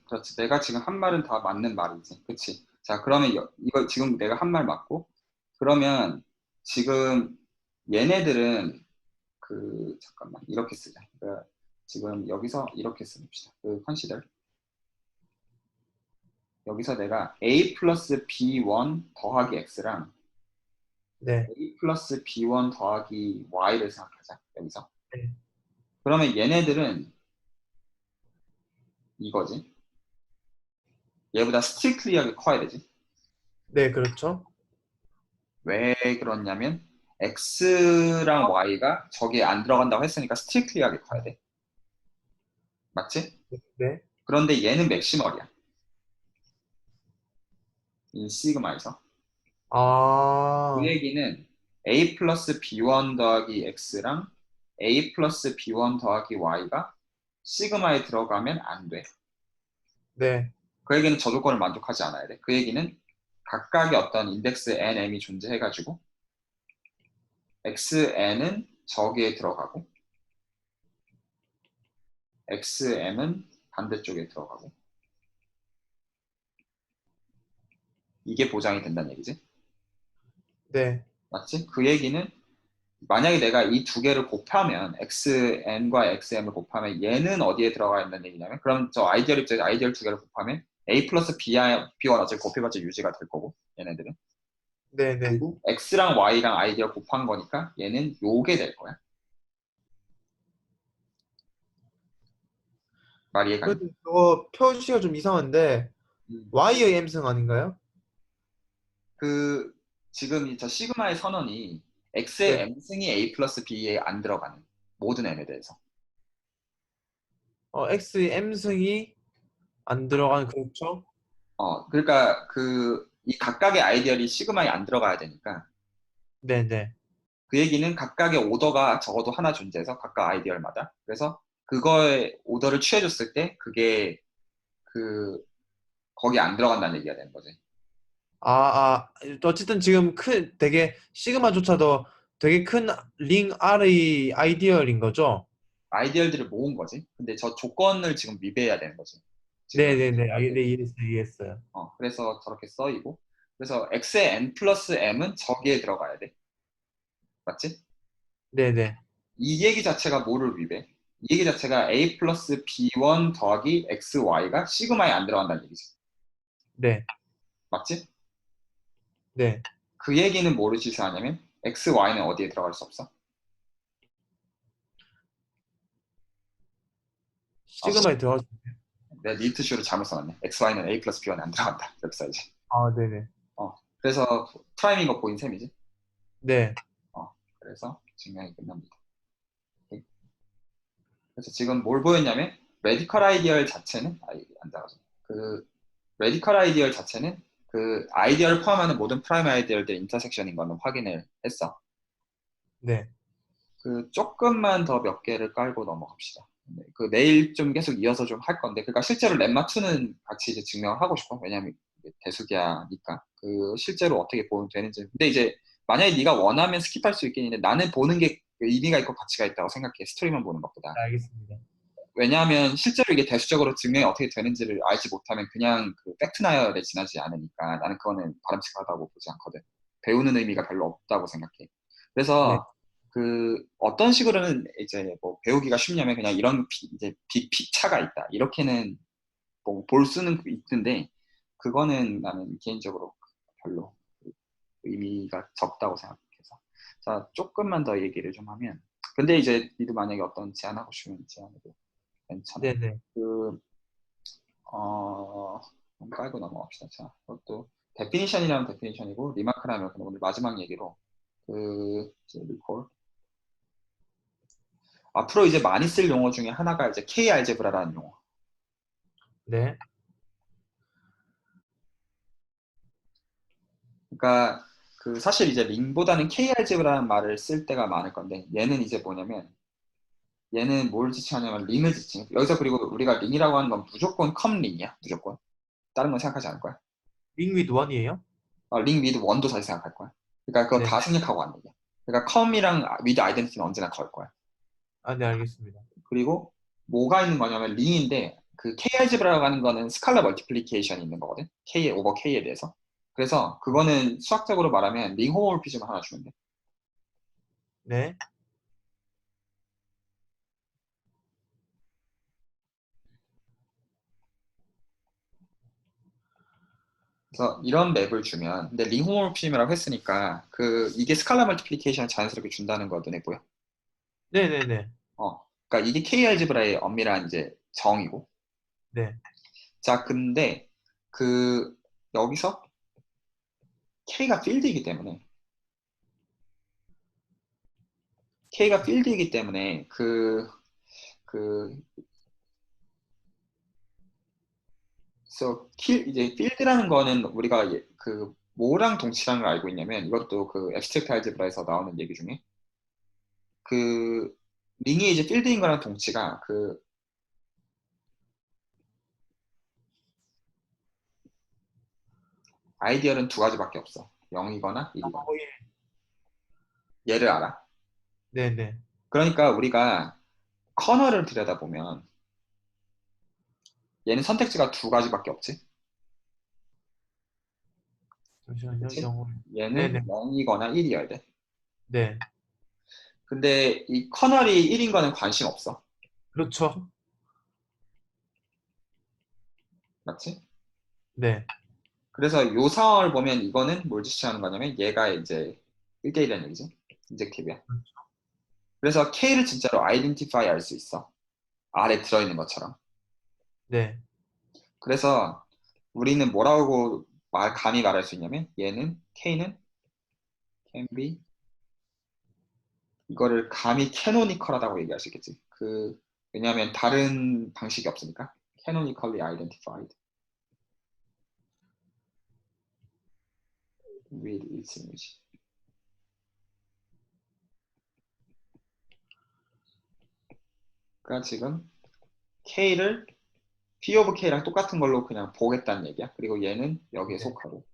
그렇지. 내가 지금 한 말은 다 맞는 말이지, 그렇지? 자, 그러면 이거 지금 내가 한 말 맞고, 그러면 지금 얘네들은 잠깐만 이렇게 쓰자. 그러니까 지금 여기서 이렇게 씁시다. 컨시더 여기서 내가 a 플러스 b1 더하기 x랑 네. a 플러스 b1 더하기 y를 생각하자. 여기서. 네. 그러면 얘네들은 이거지. 얘보다 스트릭트리하게 커야 되지. 네, 그렇죠. 왜 그렇냐면 x랑 y가 저기에 안 들어간다고 했으니까 스트릭트리하게 커야 돼. 맞지? 네. 그런데 얘는 맥시멀이야. 인 시그마에서. 그 아, 얘기는 a 플러스 b1 더하기 x랑 a 플러스 b1 더하기 y가 시그마에 들어가면 안 돼. 네, 그 얘기는 저 조건을 만족하지 않아야 돼. 그 얘기는 각각의 어떤 인덱스 nm이 존재해가지고 xn은 저기에 들어가고 xm은 반대쪽에 들어가고 이게 보장이 된다는 얘기지. 네. 맞지? 그 얘기는 만약에 내가 이 두 개를 곱하면 xn과 xm을 곱하면 얘는 어디에 들어가 있는 얘기냐면 그럼 저 아이디얼 입장에서 아이디얼 두 개를 곱하면 a 플러스 b1 어차피 곱해봤자 유지가 될 거고 얘네들은 네네. 그리고 x랑 y랑 아이디얼 곱한 거니까 얘는 요게 될 거야. 말이 이해가니? 근데 그거 표시가 좀 이상한데, 음. Y의 M승 아닌가요? 그 지금 저 시그마의 선언이 x의 네. m승이 a 플러스 b에 안 들어가는 모든 m에 대해서 X의 M승이 안 들어가는 그렇죠? 그러니까 그 이 각각의 아이디얼이 시그마에 안 들어가야 되니까 네네. 그 얘기는 각각의 오더가 적어도 하나 존재해서 각각 아이디얼마다 그래서 그거의 오더를 취해줬을 때 그게 그 거기 안 들어간다는 얘기가 되는 거지. 아, 어쨌든 지금 되게 시그마조차도 되게 큰 링 R의 아이디얼인 거죠? 아이디얼들을 모은 거지. 근데 저 조건을 지금 위배해야 되는 거지. 지금 네네네. 네, 아이디얼. 이해했어요. 이해했어요. 그래서 저렇게 써이고 그래서 x의 n 플러스 m은 저기에 들어가야 돼. 맞지? 네네. 이 얘기 자체가 뭐를 위배? 이 얘기 자체가 a 플러스 b1 더하기 xy가 시그마에 안 들어간다는 얘기지. 네. 맞지? 네. 그 얘기는 뭐를 시사하냐면 x, y는 어디에 들어갈 수 없어? 아, 시그마에 들어갈 수 내가 니트쇼를 잘못 써놨네. x, y는 a 플러스 b1에 안 들어간다. 이렇게 써야지. 네네. 그래서 프라임인 거 보인 셈이지. 네. 그래서 증명이 끝납니다. 오케이. 그래서 지금 뭘 보였냐면 레디컬 아이디얼 자체는 안 나가죠. 그 레디컬 아이디얼 자체는 그 아이디얼을 포함하는 모든 프라임 아이디얼들 인터섹션인 거는 확인을 했어. 네. 그 조금만 더 몇 개를 깔고 넘어갑시다. 네, 그 내일 좀 계속 이어서 좀 할 건데, 그러니까 실제로 렘마2는 같이 이제 증명을 하고 싶어. 왜냐하면 이게 대수기야니까. 그 실제로 어떻게 보면 되는지. 근데 이제 만약에 네가 원하면 스킵할 수 있긴 있는데 나는 보는 게 의미가 있고 가치가 있다고 생각해. 스토리만 보는 것보다. 알겠습니다. 왜냐하면 실제로 이게 대수적으로 증명이 어떻게 되는지를 알지 못하면 그냥 그 팩트 나열에 지나지 않으니까 나는 그거는 바람직하다고 보지 않거든. 배우는 의미가 별로 없다고 생각해. 네. 그래서 그 어떤 식으로는 이제 뭐 배우기가 쉽냐면 그냥 이런 이제 빅차가 있다. 이렇게는 뭐 볼 수는 있는데 그거는 나는 개인적으로 별로 의미가 적다고 생각해서. 자, 조금만 더 얘기를 좀 하면 근데 이제 니도 만약에 어떤 제안하고 싶으면 제안해도 괜찮아. 네네. 그, 좀 깔고 넘어갑시다. 자, 그것도 데피니션이라면 데피니션이고 리마크라면 그냥 오늘 마지막 얘기로 이제 리콜 앞으로 이제 많이 쓸 용어 중에 하나가 이제 K-알제브라라는 용어. 네. 그러니까 그 사실 이제 링보다는 K-알제브라는 말을 쓸 때가 많을 건데 얘는 이제 뭐냐면 얘는 뭘 지칭하냐면 링을 지칭. 여기서 그리고 우리가 링이라고 하는 건 무조건 컴 링이야. 무조건. 다른 건 생각하지 않을 거야. 링 위드 원이에요? 링 위드 원도 다시 생각할 거야. 그러니까 그거 네. 다 생략하고 하는 얘기야. 그러니까 컴이랑 위드 아이덴티티는 언제나 걸 거야. 네, 알겠습니다. 그리고 뭐가 있는 거냐면 링인데 그 K-알제브라고 하는 거는 스칼라 멀티플리케이션이 있는 거거든. K 오버 K에 대해서. 그래서 그거는 수학적으로 말하면 링 호모모피즘 하나 주면 돼. 네. 그래서 이런 맵을 주면 근데 링 호모모피즘이라고 했으니까 그 이게 스칼라 멀티플리케이션을 자연스럽게 준다는 거 눈에 보여. 네네네. 그러니까 이게 K-알제브라의 엄밀한 이제 정이고. 네. 자, 근데 그 여기서 K가 필드이기 때문에 K가 필드이기 때문에 그 그래서 이제 필드라는 거는 우리가 그 뭐랑 동치라는 걸 알고 있냐면 이것도 그 앱스트랙트 알제브라에서 나오는 얘기 중에 그 링이 이제 필드인 거랑 동치가 그 아이디어는 두 가지밖에 없어. 0이거나 1이거나. 얘를 알아? 네네. 그러니까 우리가 커널을 들여다보면 얘는 선택지가 두 가지밖에 없지. 잠시만요. 그치? 영어. 네네. 얘는 0이거나 1이어야 돼. 네. 근데 이 커널이 1인 거는 관심 없어. 그렇죠. 맞지? 네. 그래서 요 상황을 보면 이거는 뭘 지시하는 거냐면 얘가 이제 1대1이라는 얘기지. 인젝티브야. 그래서 K를 진짜로 아이덴티파이 할 수 있어. 아래 들어있는 것처럼. 네. 그래서 우리는 뭐라고 감히 말할 수 있냐면 얘는 K는 can be 이거를 감히 캐노니컬하다고 얘기할 수 있겠지. 왜냐하면 다른 방식이 없으니까. canonically identified with its image. 그러니까 지금 K를 P of K랑 똑같은 걸로 그냥 보겠다는 얘기야. 그리고 얘는 여기에 네. 속하고.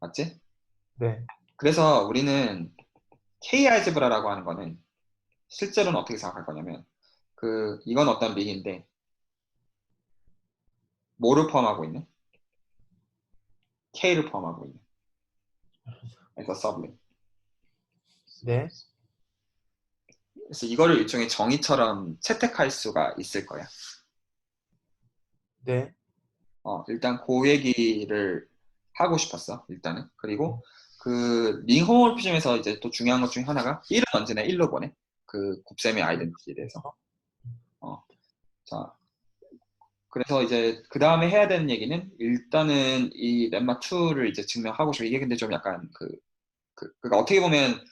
맞지? 네. 그래서 우리는 K 알제브라라고 하는 거는 실제로는 어떻게 생각할 거냐면 이건 어떤 링인데 뭐를 포함하고 있는? K를 포함하고 있는. 그래서 서블링. 네. 그래서 이거를 일종의 정의처럼 채택할 수가 있을 거야. 네. 일단 그 얘기를 하고 싶었어. 일단은. 그리고 링 호모모피즘에서 이제 또 중요한 것 중에 하나가 1은 언제나 1로 보내. 그 곱셈의 아이덴티티에 대해서. 어, 자, 그래서 이제 그 다음에 해야 되는 얘기는 일단은 이 렘마 2를 이제 증명하고 싶어. 이게 근데 좀 약간 그러니까 어떻게 보면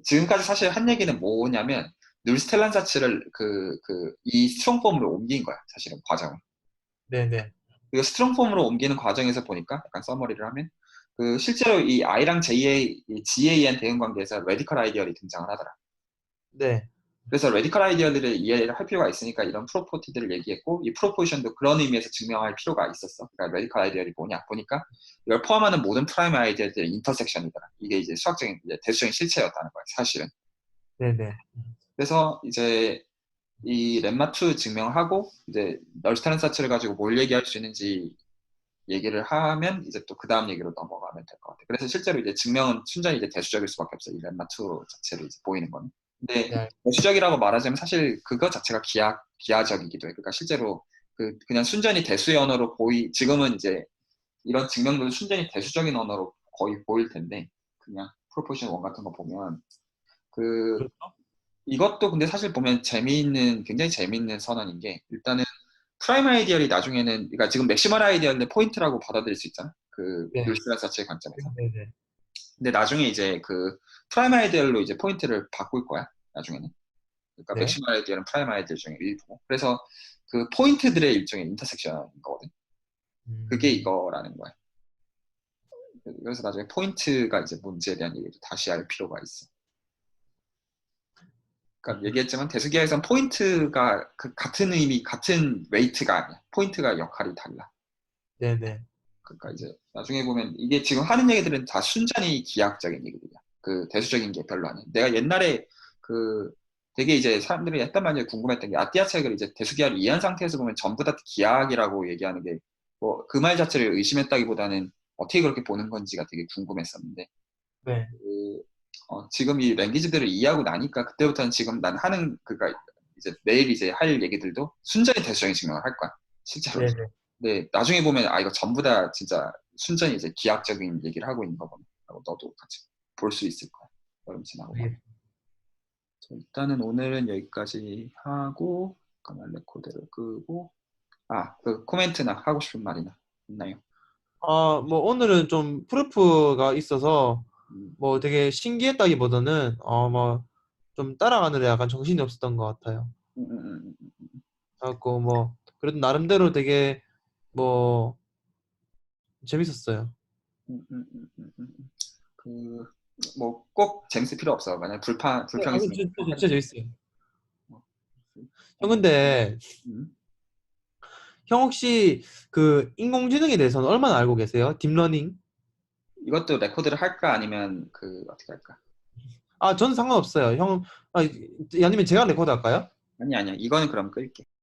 지금까지 사실 한 얘기는 뭐냐면 눌스텔란사치를 이 스트롱 폼으로 옮긴 거야. 사실은 과정을. 네네. 그 스트롱 폼으로 옮기는 과정에서 보니까 약간 서머리를 하면 실제로 이 I랑 GAN 대응 관계에서 레디컬 아이디어리 등장을 하더라. 네. 그래서 레디컬 아이디어들을 이해를 할 필요가 있으니까 이런 프로퍼티들을 얘기했고 이 프로포지션도 그런 의미에서 증명할 필요가 있었어. 그러니까 레디컬 아이디어리 뭐냐 보니까 이걸 포함하는 모든 프라임 아이디어들의 인터섹션이더라. 이게 이제 수학적인 이제 대수적인 실체였다는 거야, 사실은. 네네. 그래서 이제 이 렘마2 증명하고 이제 널스타른사치를 가지고 뭘 얘기할 수 있는지 얘기를 하면 이제 또 그 다음 얘기로 넘어가면 될 것 같아요. 그래서 실제로 이제 증명은 순전히 이제 대수적일 수밖에 없어요. 이 렘마2 자체로 이제 보이는 거는. 근데 네. 대수적이라고 말하자면 사실 그거 자체가 기하적이기도 해요. 그러니까 실제로 그냥 순전히 대수의 언어로 지금은 이제 이런 증명들은 순전히 대수적인 언어로 거의 보일 텐데 그냥 프로포션 원 같은 거 보면 그 그렇죠. 이것도 근데 사실 보면 굉장히 재미있는 선언인 게 일단은 프라임 아이디어이 나중에는 그러니까 지금 맥시멀 아이디어인데 포인트라고 받아들일 수 있잖아. 네. 율스란 자체의 관점에서. 네네. 근데 나중에 이제 프라임 아이디어로 이제 포인트를 바꿀 거야. 나중에는. 그러니까 네. 맥시멀 아이디어는 프라임 아이디어 중에 일부고. 그래서 그 포인트들의 일종의 인터섹션인 거거든. 그게 음. 이거라는 거야. 그래서 나중에 포인트가 이제 문제에 대한 얘기를 다시 할 필요가 있어. 그러니까 얘기했지만 대수기하에선 포인트가 같은 의미, 같은 웨이트가 아니야. 포인트가 역할이 달라. 네네. 그러니까 이제 나중에 보면 이게 지금 하는 얘기들은 다 순전히 기하학적인 얘기들이야. 대수적인 게 별로 아니야. 내가 옛날에 되게 이제 사람들이 했단 말이에 궁금했던 게 아띠아 책을 이제 대수기하를 이해한 상태에서 보면 전부 다 기하학이라고 얘기하는 게 뭐 그 말 자체를 의심했다기보다는 어떻게 그렇게 보는 건지가 되게 궁금했었는데 네. 지금 이 랭귀지들을 이해하고 나니까 그때부터는 지금 난 그러니까 이제 내일 이제 할 얘기들도 순전히 대수적인 증명을 할 거야. 실제로. 네네. 근데 나중에 보면 이거 전부 다 진짜 순전히 이제 기하학적인 얘기를 하고 있는 거구나. 라고 너도 같이 볼 수 있을 거야. 여름 지나고 나면. 알겠습니다. 일단은 오늘은 여기까지 하고 잠깐만 레코드를 끄고 그 코멘트나 하고 싶은 말이나 있나요? 뭐 오늘은 좀 프루프가 있어서 음, 뭐 되게 신기했다기보다는 뭐 좀 따라가느라 약간 정신이 없었던 것 같아요. 음, 음, 음, 그래갖고 뭐 그래도 나름대로 되게 뭐 재밌었어요. 그뭐 꼭 재밌을 필요 없어. 만약 네, 불평 아, 있으면 진짜 재밌어요. 어, 형 근데 음. 형 혹시 그 인공지능에 대해서는 얼마나 알고 계세요? 딥러닝? 이것도 레코드를 할까 아니면 그 어떻게 할까? 아, 저는 상관없어요. 형, 아, 아니면 제가 레코드 할까요? 아니야. 이거는 그럼 끌게.